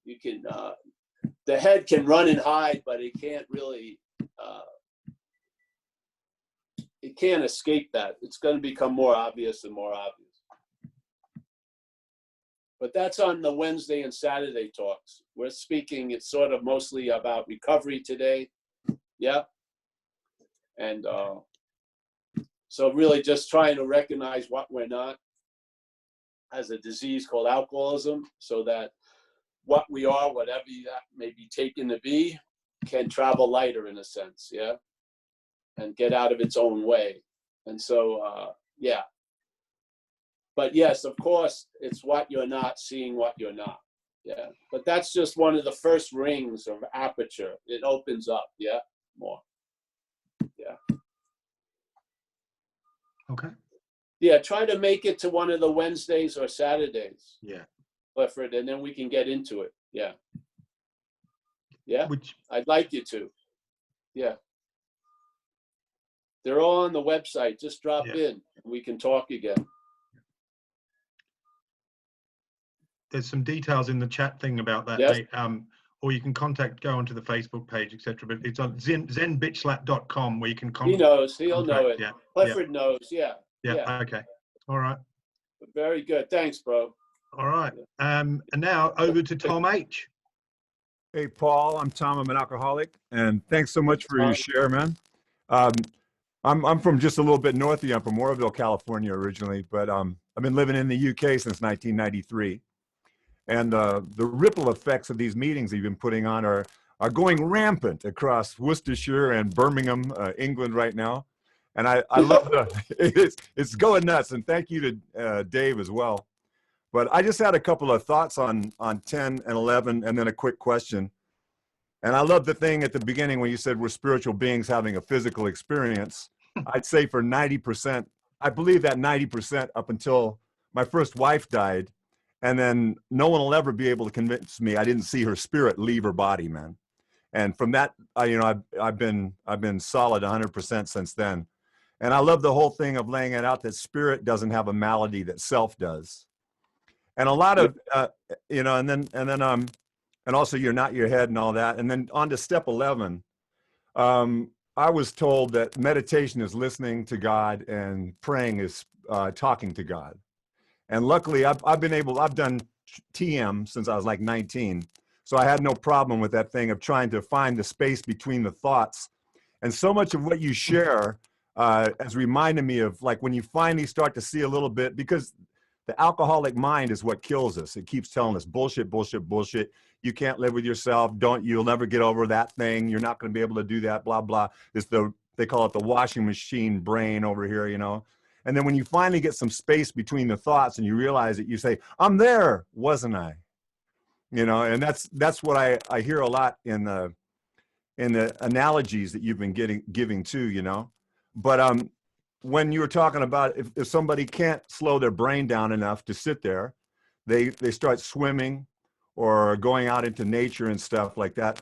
you can, the head can run and hide, but it can't really, you can't escape that. It's going to become more obvious and more obvious. But that's on the Wednesday and Saturday talks. We're speaking, it's sort of mostly about recovery today. Yeah. And so really just trying to recognize what we're not as a disease called alcoholism, so that what we are, whatever that may be taken to be, can travel lighter in a sense, yeah, and get out of its own way. And so, yeah. But yes, of course, it's what you're not, seeing what you're not, yeah. But that's just one of the first rings of aperture. It opens up, yeah, more, yeah. Okay. Yeah, try to make it to one of the Wednesdays or Saturdays. Yeah. Clifford, and then we can get into it. Yeah. Yeah. Which I'd like you to. Yeah. They're all on the website. Just drop in. We can talk again. there's some details in the chat thing about that. Yes. Or you can go onto the Facebook page, etc. But it's on zenbitchlat.com where you can He knows. He'll know it. Yeah. Clifford knows. Yeah. Yeah. Okay. All right. Very good. Thanks, bro. All right. And now over to Tom H. Hey, Paul. I'm Tom. I'm an alcoholic, and thanks so much for your share, man. I'm from just a little bit north of you. I'm from Oroville, California, originally, but I've been living in the UK since 1993. And the ripple effects of these meetings you've been putting on are going rampant across Worcestershire and Birmingham, England right now. And I love it's going nuts. And thank you to Dave as well. But I just had a couple of thoughts on 10 and 11, and then a quick question. And I love the thing at the beginning when you said we're spiritual beings having a physical experience. I'd say for 90%, I believe that 90% up until my first wife died. And then no one will ever be able to convince me I didn't see her spirit leave her body, man. And from that, I've been solid 100% since then. And I love the whole thing of laying it out that spirit doesn't have a malady that self does. And a lot of, and also you're not your head and all that. And then on to step 11, I was told that meditation is listening to God and praying is talking to God. And luckily I've done TM since I was like 19. So I had no problem with that thing of trying to find the space between the thoughts. And so much of what you share has reminded me of like when you finally start to see a little bit, because the alcoholic mind is what kills us. It keeps telling us bullshit, bullshit, bullshit. You can't live with yourself. You'll never get over that thing. You're not going to be able to do that, blah, blah. They call it the washing machine brain over here, you know? And then when you finally get some space between the thoughts and you realize it, you say, I'm there, wasn't I? You know, and that's what I hear a lot in the analogies that you've been giving too, you know? But when you were talking about if somebody can't slow their brain down enough to sit there, they start swimming or going out into nature and stuff like that.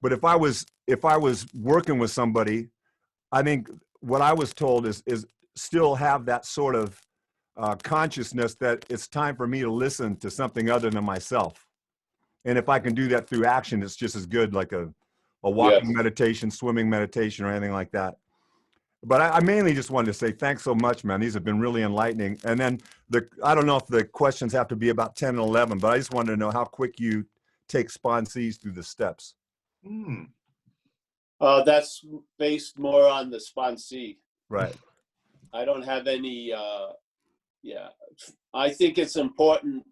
But if I was working with somebody, I think what I was told is still have that sort of consciousness that it's time for me to listen to something other than myself. And if I can do that through action, it's just as good, like a walking meditation, swimming meditation, or anything like that. But I mainly just wanted to say thanks so much, man. These have been really enlightening. And then I don't know if the questions have to be about 10 and 11, but I just wanted to know how quick you take sponsees through the steps. That's based more on the sponsee. Right. I don't have any, I think it's important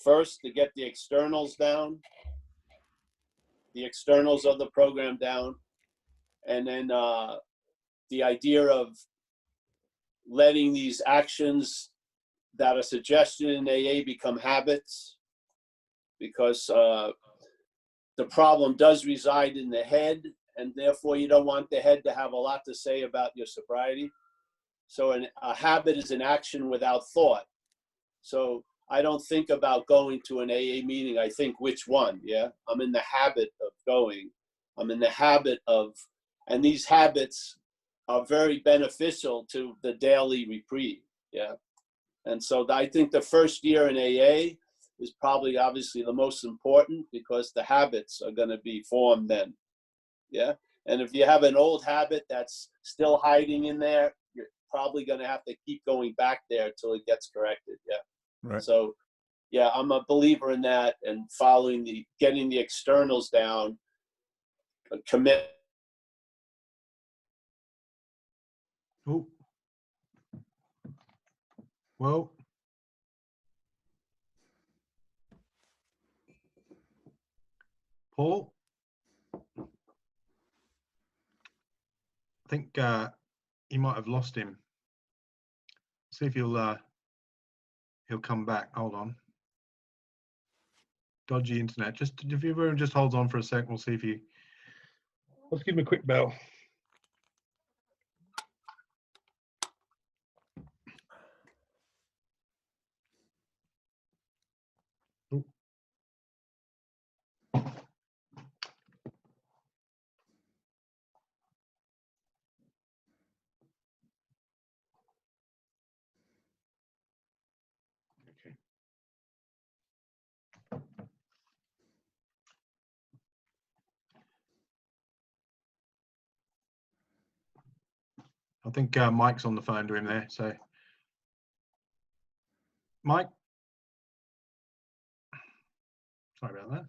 first to get the externals down, the externals of the program down, and then the idea of letting these actions that are suggested in AA become habits, because the problem does reside in the head, and therefore you don't want the head to have a lot to say about your sobriety. So a habit is an action without thought. So I don't think about going to an AA meeting. I think which one, yeah? I'm in the habit of going. I'm in the habit of, and these habits are very beneficial to the daily reprieve, yeah? And so I think the first year in AA is probably obviously the most important, because the habits are going to be formed then, yeah? And if you have an old habit that's still hiding in there, you're probably going to have to keep going back there until it gets corrected. Yeah. Right. So, yeah, I'm a believer in that, and getting the externals down, commit. Oh. Well. Paul? I think you might have lost him. See if he'll come back. Hold on. Dodgy internet. Just if everyone just holds on for a sec, we'll see if he. Let's give him a quick bell. Oh. Okay. I think Mike's on the phone to him there. So, Mike, sorry about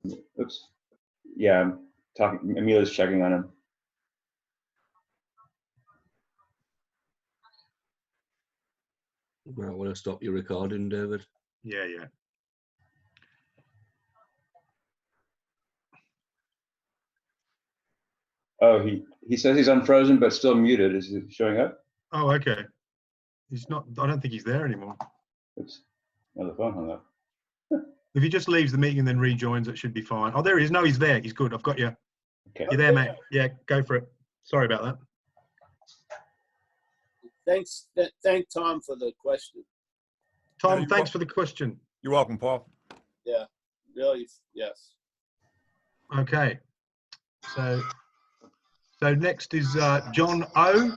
that. Oops. Yeah, I'm talking. Emilia's checking on him. Might want to stop your recording, David. Yeah, yeah. Oh, he says he's unfrozen but still muted. Is it showing up? Oh, okay. He's not. I don't think he's there anymore. Oops. Oh, the phone hung up. If he just leaves the meeting and then rejoins, it should be fine. Oh, there he is. No, he's there. He's good. I've got you. Okay. You're there, mate. Yeah, go for it. Sorry about that. Thank Tom for the question. Tom, you're thanks for the question. You're welcome, Paul. Yeah, really, yes. Okay. So next is John O.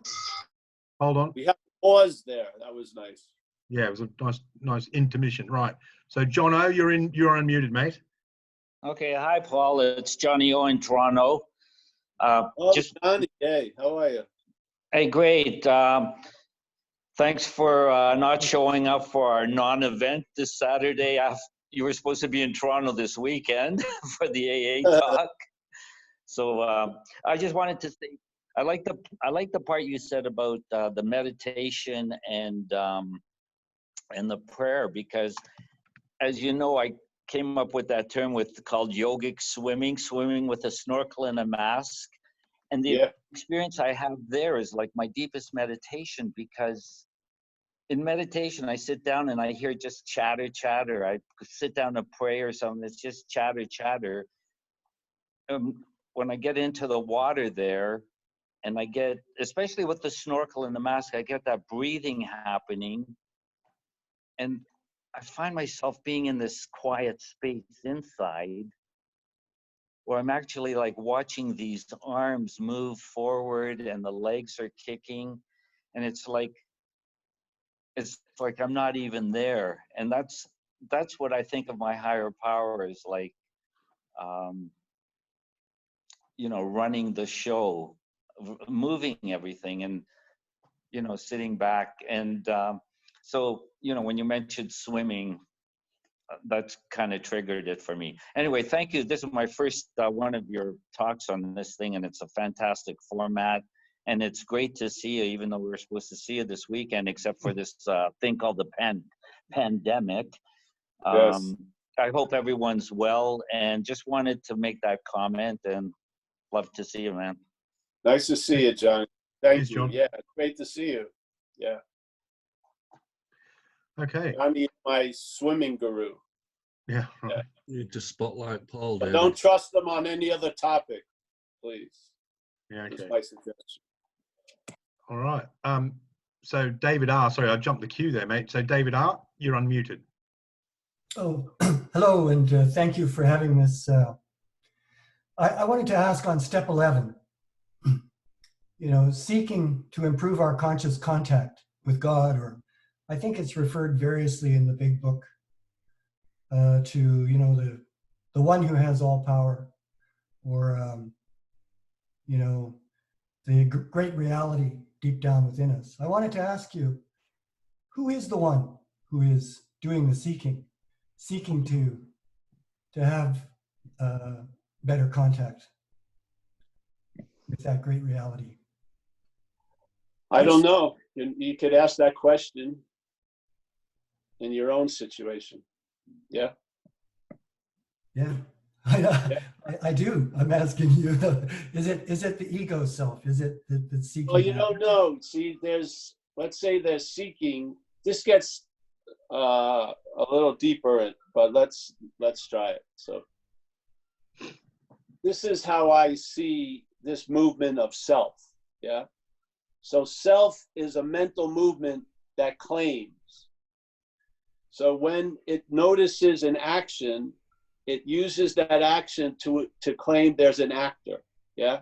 Hold on. We have a pause there. That was nice. Yeah, it was a nice intermission. Right. So John O, you're unmuted, mate. Okay, hi Paul. It's Johnny O in Toronto. Oh, Johnny, hey, how are you? Hey, great. Thanks for not showing up for our non-event this Saturday. You were supposed to be in Toronto this weekend for the AA talk. So I just wanted to say, I like the part you said about the meditation and the prayer, because as you know, I came up with that term called yogic swimming with a snorkel and a mask. And the experience I have there is like my deepest meditation, because in meditation, I sit down and I hear just chatter. I sit down to pray or something, it's just chatter. When I get into the water there, and I get, especially with the snorkel and the mask, I get that breathing happening. And I find myself being in this quiet space inside, where I'm actually like watching these arms move forward and the legs are kicking. And it's like I'm not even there. And that's what I think of my higher power is like, running the show, moving everything and, sitting back. And so, when you mentioned swimming, that's kind of triggered it for me. Anyway, thank you. This is my first one of your talks on this thing, and it's a fantastic format. And it's great to see you, even though we were supposed to see you this weekend, except for this thing called the pandemic. Yes. I hope everyone's well, and just wanted to make that comment, and love to see you, man. Nice to see you, John. Thank Thanks, you. John. Yeah, great to see you. Yeah. Okay. I'm my swimming guru. Yeah. Right. You need to spotlight Paul, But David. don't trust them on any other topic, please. Yeah. That's Okay. my suggestion. All right. So David R. Sorry, I jumped the queue there, mate. So David R., you're unmuted. Oh, hello, and thank you for having this. I wanted to ask on step 11, seeking to improve our conscious contact with God, or I think it's referred variously in the big book to, the one who has all power, or, you know, the great reality deep down within us. I wanted to ask you, who is the one who is doing the seeking to have better contact with that great reality? I don't know. You could ask that question in your own situation. Yeah. Yeah, I do. I'm asking you. Is it the ego self? Is it the seeking? Well, you don't know. See, let's say there's seeking. This gets a little deeper, but let's try it. So this is how I see this movement of self. Yeah. So self is a mental movement that claims. So when it notices an action, it uses that action to claim there's an actor. Yeah.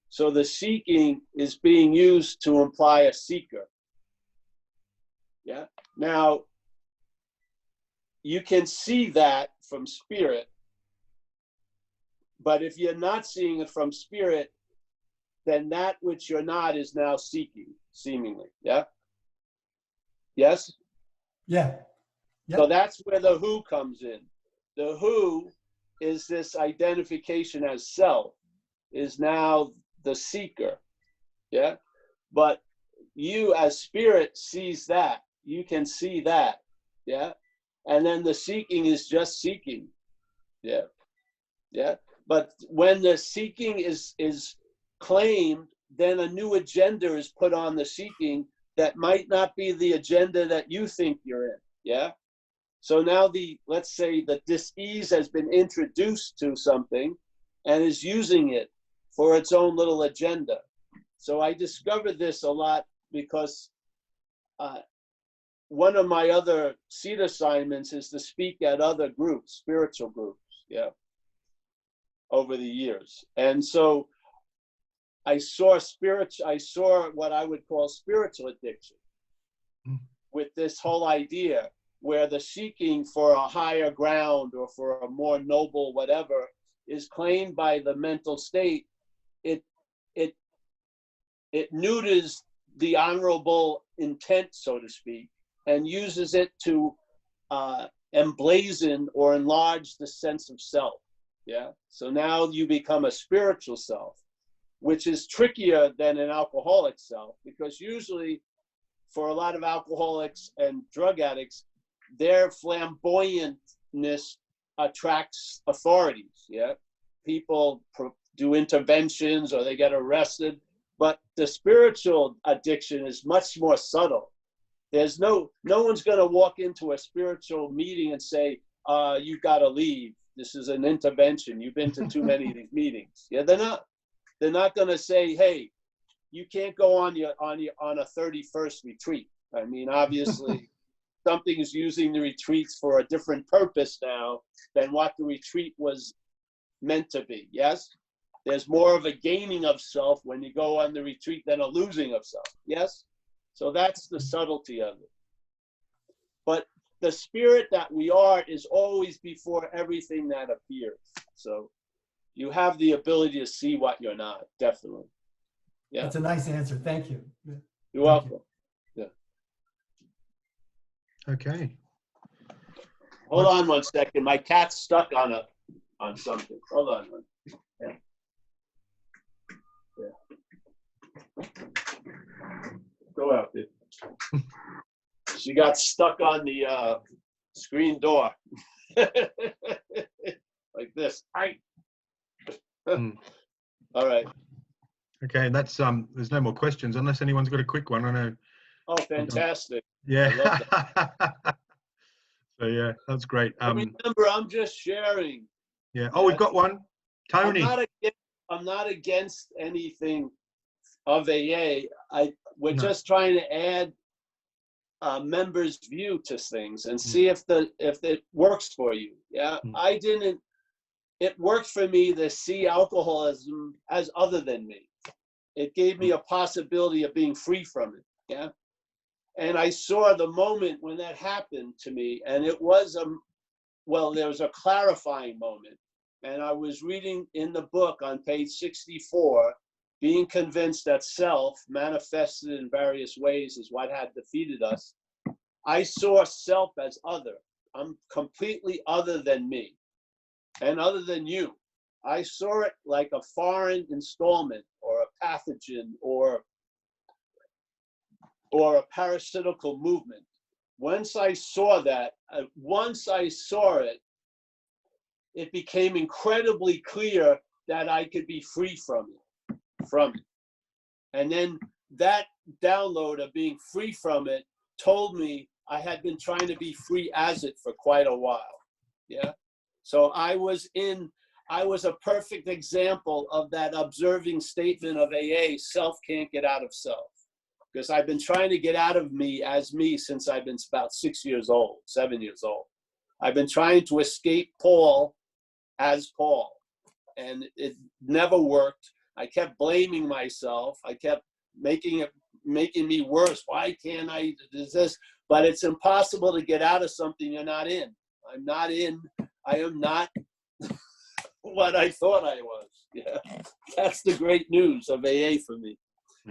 So the seeking is being used to imply a seeker. Yeah. Now, you can see that from spirit, but if you're not seeing it from spirit, then that which you're not is now seeking, seemingly. Yeah. Yes. Yeah. Yep. So that's where the who comes in. The who is this identification as self, is now the seeker. Yeah. But you as spirit sees that. You can see that. Yeah. And then the seeking is just seeking. Yeah. Yeah. But when the seeking is claimed, then a new agenda is put on the seeking that might not be the agenda that you think you're in. Yeah. So now let's say that this ease has been introduced to something and is using it for its own little agenda. So I discovered this a lot because one of my other seat assignments is to speak at other groups, spiritual groups, yeah, over the years. And so I saw what I would call spiritual addiction with this whole idea where the seeking for a higher ground or for a more noble whatever is claimed by the mental state. It neuters the honorable intent, so to speak, and uses it to emblazon or enlarge the sense of self. Yeah. So now you become a spiritual self, which is trickier than an alcoholic self, because usually for a lot of alcoholics and drug addicts, their flamboyantness attracts authorities. Yeah. People do interventions or they get arrested. But the spiritual addiction is much more subtle. There's no one's going to walk into a spiritual meeting and say, you got to leave. This is an intervention. You've been to too many of these meetings. Yeah, they're not going to say, hey, you can't go on a 31st retreat. I mean, obviously, something is using the retreats for a different purpose now than what the retreat was meant to be. Yes? There's more of a gaining of self when you go on the retreat than a losing of self. Yes? So that's the subtlety of it. But the spirit that we are is always before everything that appears. So you have the ability to see what you're not, definitely. Yeah. That's a nice answer. Thank you. You're welcome. Yeah. Okay. Hold on one second. My cat's stuck on something. Hold on. Yeah. Yeah. Go out, dude. She got stuck on the screen door. Like this. All right. Okay, and that's there's no more questions unless anyone's got a quick one. I know. Oh, fantastic. Yeah. I love that. So yeah, that's great. Remember, I'm just sharing. Yeah. Oh, we've got one. Tony. I'm not against anything of AA. We're just trying to add a member's view to things and see if it works for you. Yeah. It worked for me to see alcoholism as other than me. It gave me a possibility of being free from it. Yeah. And I saw the moment when that happened to me, and it was there was a clarifying moment. And I was reading in the book on page 64, being convinced that self, manifested in various ways, is what had defeated us, I saw self as other. I'm completely other than me and other than you. I saw it like a foreign installment or a pathogen or a parasitical movement. Once I saw that, it became incredibly clear that I could be free from it. And then that download of being free from it told me I had been trying to be free as it for quite a while. Yeah. So I was a perfect example of that observing statement of AA, self can't get out of self. Because I've been trying to get out of me as me since I've been about 7 years old. I've been trying to escape Paul as Paul, and it never worked. I kept blaming myself. I kept making me worse. Why can't I do this? But it's impossible to get out of something you're not in. I am not what I thought I was. Yeah, that's the great news of AA for me.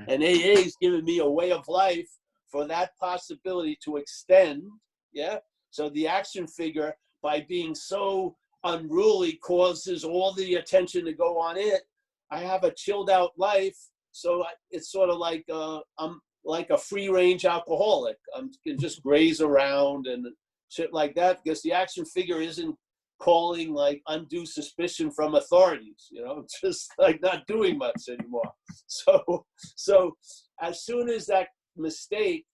And AA has given me a way of life for that possibility to extend. Yeah. So the action figure, by being so unruly, causes all the attention to go on it. I have a chilled out life. So it's sort of like I'm like a free range alcoholic. I can just graze around and shit like that, because the action figure isn't calling like undue suspicion from authorities, just like not doing much anymore. So as soon as that mistake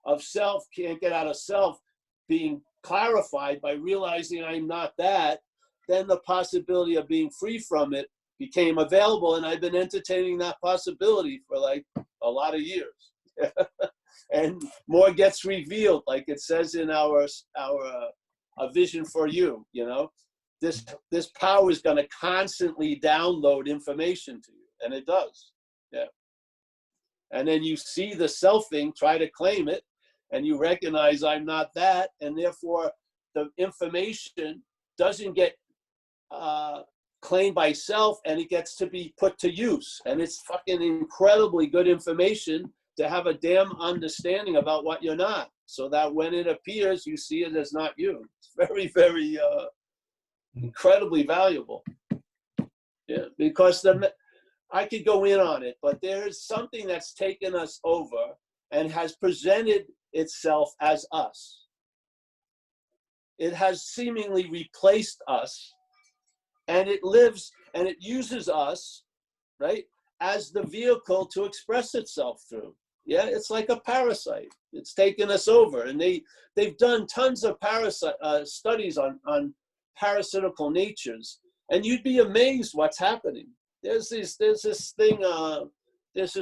of self can't get out of self being clarified by realizing I'm not that, then the possibility of being free from it became available, and I've been entertaining that possibility for like a lot of years. And more gets revealed, like it says in our A Vision for You, this power is going to constantly download information to you, and it does. Yeah. And then you see the selfing try to claim it, and you recognize I'm not that, and therefore the information doesn't get claimed by self, and it gets to be put to use. And it's fucking incredibly good information to have a damn understanding about what you're not, so that when it appears, you see it as not you. It's very, very incredibly valuable. Yeah, because I could go in on it, but there's something that's taken us over and has presented itself as us. It has seemingly replaced us, and it lives and it uses us, right, as the vehicle to express itself through. Yeah, it's like a parasite. It's taken us over, and they've done tons of studies on parasitical natures, and you'd be amazed what's happening. There's this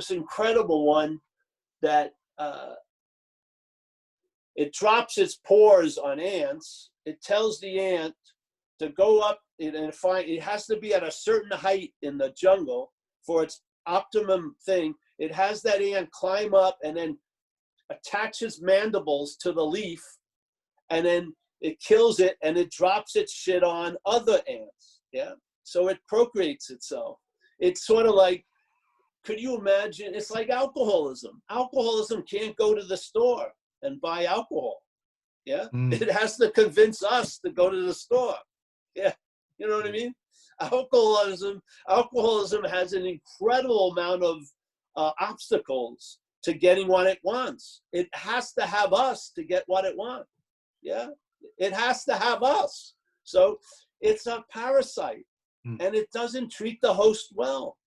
incredible one that it drops its pores on ants. It tells the ant to go up and find. It has to be at a certain height in the jungle for its optimum thing. It has that ant climb up and then attach its mandibles to the leaf, and then it kills it, and it drops its shit on other ants. Yeah. So it procreates itself. It's sort of like, could you imagine? It's like alcoholism. Alcoholism can't go to the store and buy alcohol. Yeah. It has to convince us to go to the store. Yeah. You know what I mean? Alcoholism has an incredible amount of obstacles to getting what it wants. It has to have us to get what it wants. Yeah. It has to have us. So it's a parasite, and it doesn't treat the host well.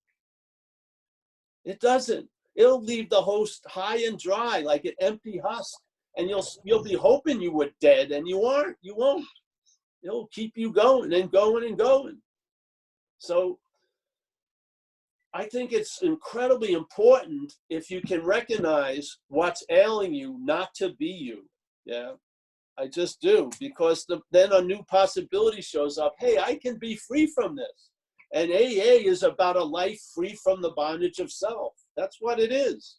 It doesn't. It'll leave the host high and dry like an empty husk, and you'll be hoping you were dead, and you aren't. You won't. It'll keep you going and going and going. So I think it's incredibly important, if you can recognize what's ailing you, not to be you. Yeah, I just do, because then a new possibility shows up. Hey, I can be free from this. And AA is about a life free from the bondage of self. That's what it is.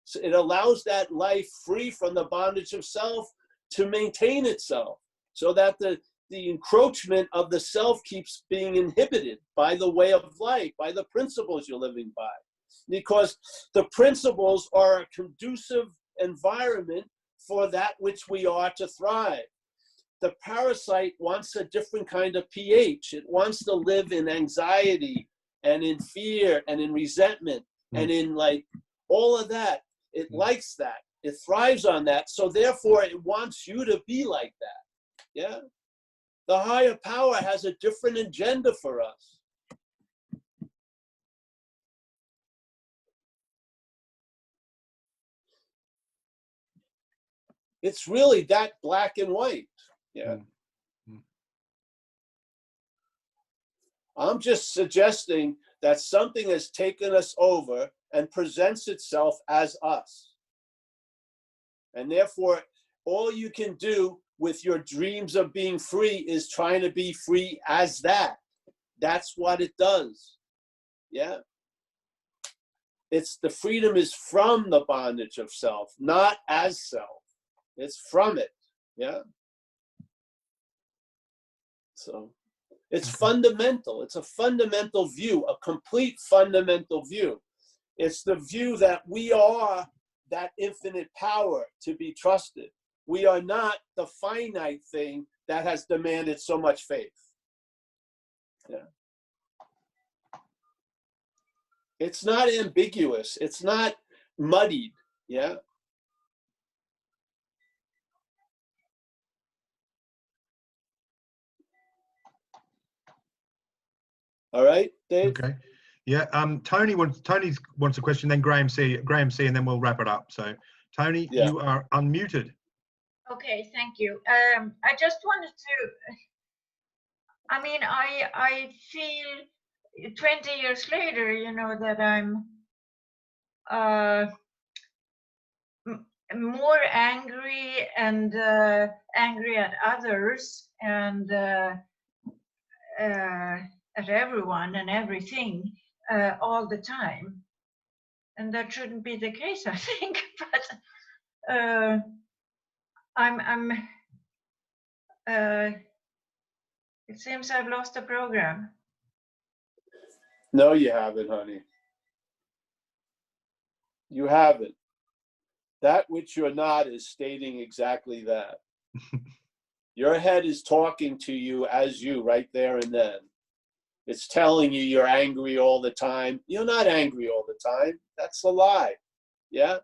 So it allows that life free from the bondage of self to maintain itself, so that the encroachment of the self keeps being inhibited by the way of life, by the principles you're living by. because the principles are a conducive environment for that which we are to thrive. The parasite wants a different kind of pH. It wants to live in anxiety and in fear and in resentment and in like all of that. It likes that. It thrives on that. So therefore it wants you to be like that. Yeah. The higher power has a different agenda for us. It's really that black and white. Yeah. I'm just suggesting that something has taken us over and presents itself as us. And therefore, all you can do with your dreams of being free is trying to be free as that. That's what it does. Yeah. It's the freedom is from the bondage of self, not as self. It's from it. Yeah. So it's fundamental. It's a fundamental view, a complete fundamental view. It's the view that we are that infinite power to be trusted. We are not the finite thing that has demanded so much faith. Yeah. It's not ambiguous. It's not muddied. Yeah. All right, Dave. Okay. Yeah. Tony wants a question. Then Graham C. And then we'll wrap it up. So, Tony, you are unmuted. Okay. Thank you. I just wanted to. I mean, I feel 20 years later, you know, that I'm more angry and angry at others and at everyone and everything all the time, and that shouldn't be the case, I think. But it seems I've lost the program. No, you haven't, honey. You haven't. That which you're not is stating exactly that. Your head is talking to you as you right there and then. It's telling you you're angry all the time. You're not angry all the time. That's a lie. Yeah?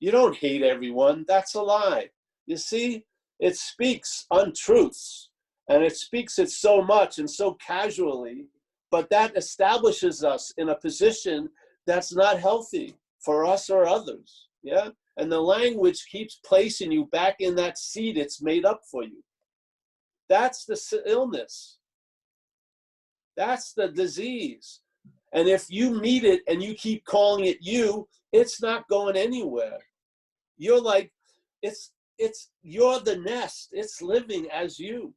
You don't hate everyone. That's a lie. You see, it speaks untruths, and it speaks it so much and so casually, but that establishes us in a position that's not healthy for us or others. Yeah? And the language keeps placing you back in that seat it's made up for you. That's the illness. That's the disease. And if you meet it and you keep calling it you, it's not going anywhere. You're like, you're the nest. It's living as you.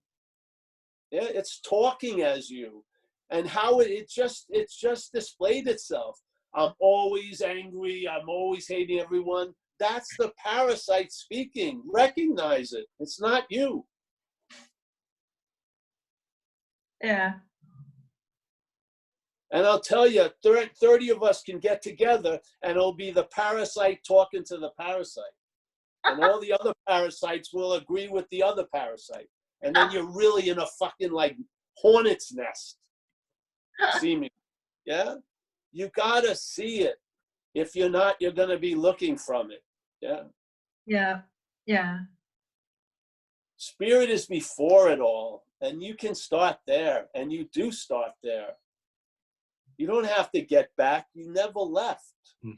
Yeah, it's talking as you. And how it's just displayed itself. I'm always angry. I'm always hating everyone. That's the parasite speaking. Recognize it. It's not you. Yeah. And I'll tell you, 30 of us can get together and it'll be the parasite talking to the parasite. And all the other parasites will agree with the other parasite. And then you're really in a fucking like hornet's nest. See me? Yeah? You gotta see it. If you're not, you're gonna be looking from it. Yeah? Yeah. Yeah. Spirit is before it all. And you can start there. And you do start there. You don't have to get back. You never left. Yeah.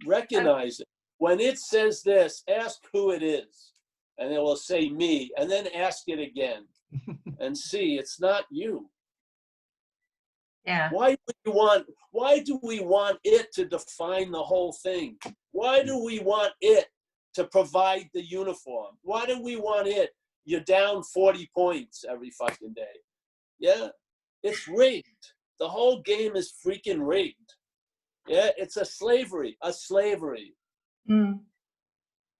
Recognize it. When it says this, ask who it is. And it will say me. And then ask it again. And see, it's not you. Yeah. Why do we want it to define the whole thing? Why do we want it to provide the uniform? Why do we want it? You're down 40 points every fucking day. Yeah, it's rigged. The whole game is freaking rigged. Yeah, it's a slavery. Mm.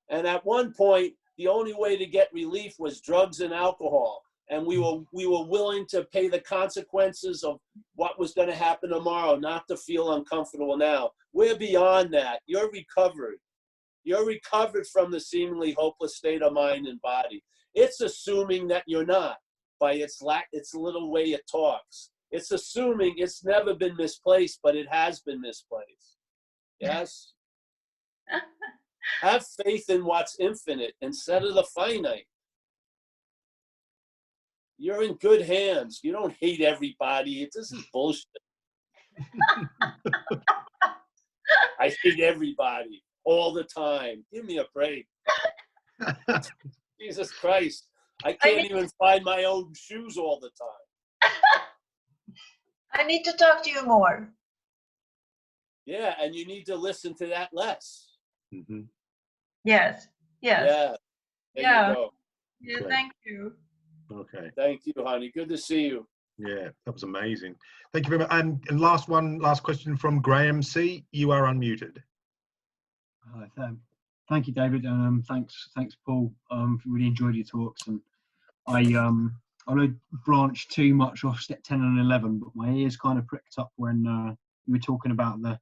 And at one point, the only way to get relief was drugs and alcohol. and we were willing to pay the consequences of what was going to happen tomorrow, not to feel uncomfortable now. We're beyond that. You're recovered. You're recovered from the seemingly hopeless state of mind and body. It's assuming that you're not by its little way it talks. It's assuming it's never been misplaced, but it has been misplaced. Yes? Have faith in what's infinite instead of the finite. You're in good hands. You don't hate everybody. This is bullshit. I hate everybody all the time. Give me a break. Jesus Christ. I can't even find my own shoes all the time. I need to talk to you more. Yeah, and you need to listen to that less. Mm-hmm. Yes. Yes. Yeah. There Yeah. you go. Yeah, Great. thank you. Okay. Thank you, honey. Good to see you. Yeah, that was amazing. Thank you very much. And last question from Graham C. You are unmuted. Hi, thank you, David, and thanks, Paul. Really enjoyed your talks, and I won't branch too much off step 10 and 11, but my ears kind of pricked up when you were talking about the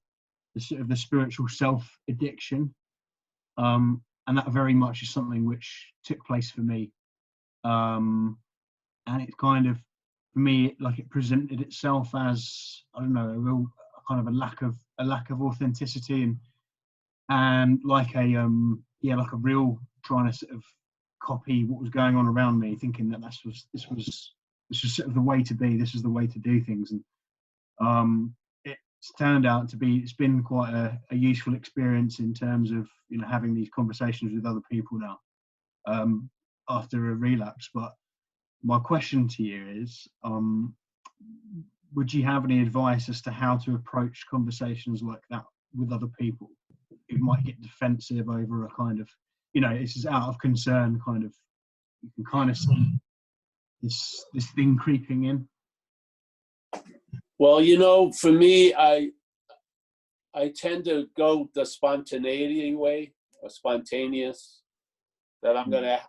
sort of the spiritual self addiction, and that very much is something which took place for me, and it kind of, for me, like it presented itself as, I don't know, a real kind of a lack of authenticity, and like a like a real trying to sort of copy what was going on around me, thinking that this was sort of the way to be, this is the way to do things, and it's turned out to be, it's been quite a useful experience in terms of, you know, having these conversations with other people now after a relapse. But my question to you is, would you have any advice as to how to approach conversations like that with other people who might get defensive over a kind of, you know, this is out of concern kind of, you can kind of see this thing creeping in? Well, you know, for me, I tend to go the spontaneity way, or spontaneous, that I'm gonna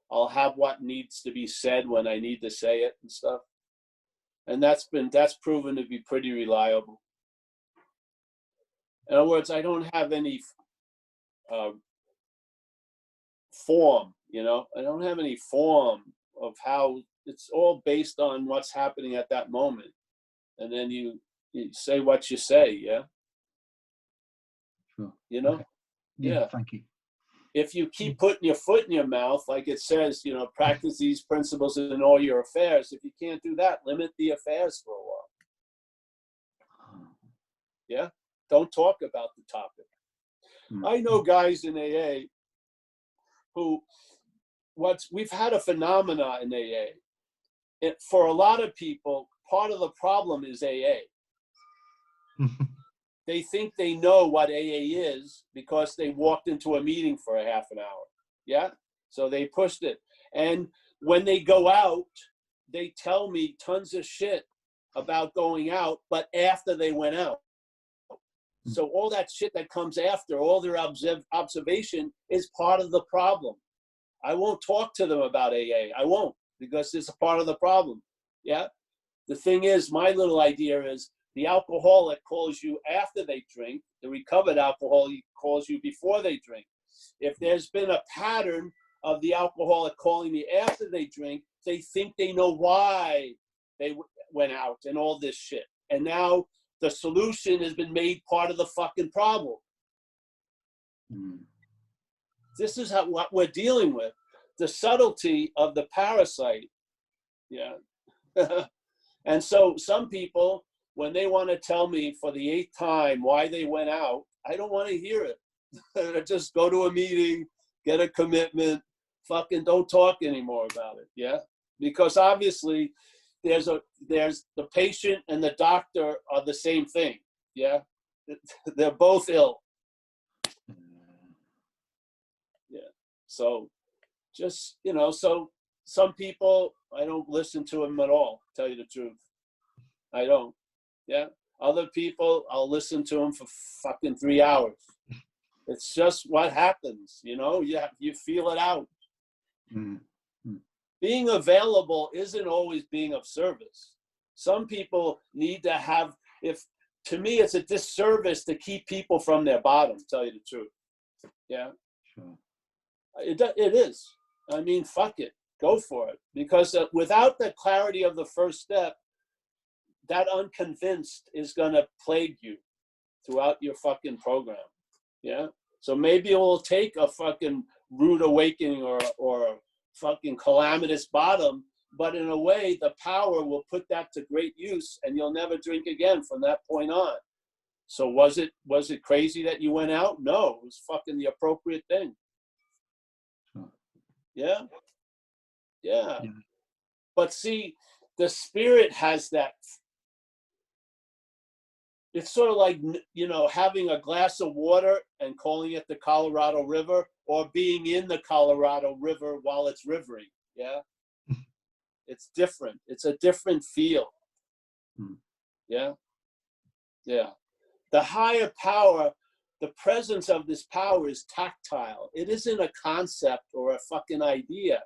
I'll have what needs to be said when I need to say it and stuff, and that's proven to be pretty reliable. In other words, I don't have any form, you know, I don't have any form of how, it's all based on what's happening at that moment. And then you say what you say, yeah? Sure. You know? Okay. Yeah. Thank you. If you keep putting your foot in your mouth, like it says, you know, practice these principles in all your affairs. If you can't do that, limit the affairs for a while. Yeah? Don't talk about the topic. I know guys in AA who, we've had a phenomena in AA. For a lot of people, part of the problem is AA. They think they know what AA is because they walked into a meeting for a half an hour. Yeah? So they pushed it. And when they go out, they tell me tons of shit about going out, but after they went out. So all that shit that comes after, all their observation is part of the problem. I won't talk to them about AA. I won't, because it's a part of the problem. Yeah? The thing is, my little idea is, the alcoholic calls you after they drink. The recovered alcoholic calls you before they drink. If there's been a pattern of the alcoholic calling me after they drink, they think they know why they went out and all this shit. And now the solution has been made part of the fucking problem. This is what we're dealing with. The subtlety of the parasite. Yeah. And so some people, when they want to tell me for the 8th time why they went out, I don't want to hear it. Just go to a meeting, get a commitment, fucking don't talk anymore about it. Yeah. Because obviously there's the patient and the doctor are the same thing. Yeah. They're both ill. Yeah. So just, you know, so some people, I don't listen to them at all, tell you the truth. I don't. Yeah. Other people, I'll listen to them for fucking 3 hours. It's just what happens, you know, you feel it out. being available isn't always being of service. Some people need to have, to me, it's a disservice to keep people from their bottom, tell you the truth. Yeah. Sure. It is. I mean, fuck it. Go for it. Because without the clarity of the first step, that unconvinced is going to plague you throughout your fucking program. Yeah. So maybe it will take a fucking rude awakening or fucking calamitous bottom, but in a way, the power will put that to great use, and you'll never drink again from that point on. So was it crazy that you went out? No, it was fucking the appropriate thing. Yeah. Yeah. But see, the spirit has that. It's sort of like, you know, having a glass of water and calling it the Colorado River, or being in the Colorado River while it's rivering. Yeah. It's different. It's a different feel. Yeah. Yeah. The higher power, the presence of this power is tactile. It isn't a concept or a fucking idea.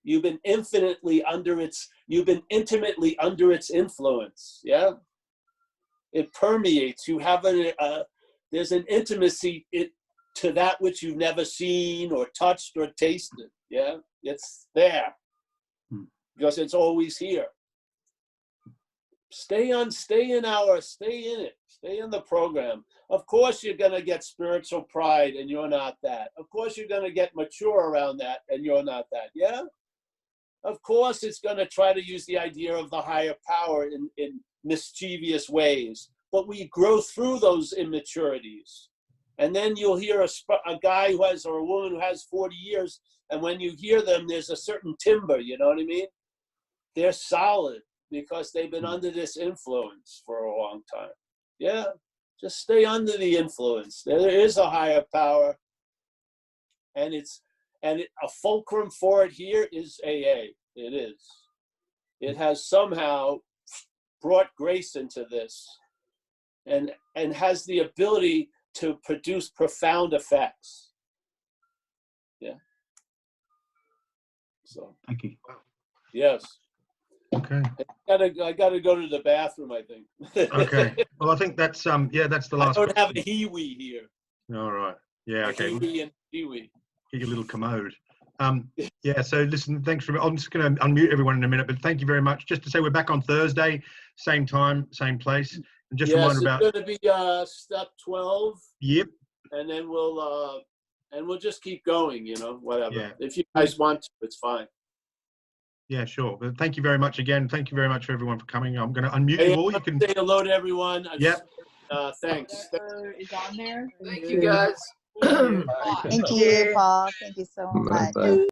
You've been intimately under its influence. Yeah. It permeates. You have there's an intimacy to that which you've never seen or touched or tasted. Yeah. It's there because it's always here. Stay in it. Stay in the program. Of course, you're going to get spiritual pride and you're not that. Of course, you're going to get mature around that and you're not that. Yeah. Of course, it's going to try to use the idea of the higher power in mischievous ways. But we grow through those immaturities. And then you'll hear a guy who has, or a woman who has 40 years. And when you hear them, there's a certain timber, you know what I mean? They're solid because they've been under this influence for a long time. Yeah, just stay under the influence. There is a higher power. And a fulcrum for it here is AA. It is. It has somehow brought grace into this and has the ability to produce profound effects. Yeah. So. Thank you. Yes. Okay. I gotta go to the bathroom, I think. Okay. Well, I think that's that's the last. I don't have a Hiwi here. All right. Yeah. Okay. Hiwi and Hiwi. Get your little commode. Yeah, so listen, thanks for, I'm just going to unmute everyone in a minute, but thank you very much. Just to say we're back on Thursday, same time, same place. And just a reminder about. It's going to be step 12. Yep. And then we'll just keep going, you know, whatever. Yeah. If you guys want to, it's fine. Yeah, sure. But thank you very much again. Thank you very much for everyone for coming. I'm going to unmute you all. You can say hello to everyone. Yep. Thanks. Is on there. Thank you, guys. Thank you, Paul. Thank you so much. Bye-bye.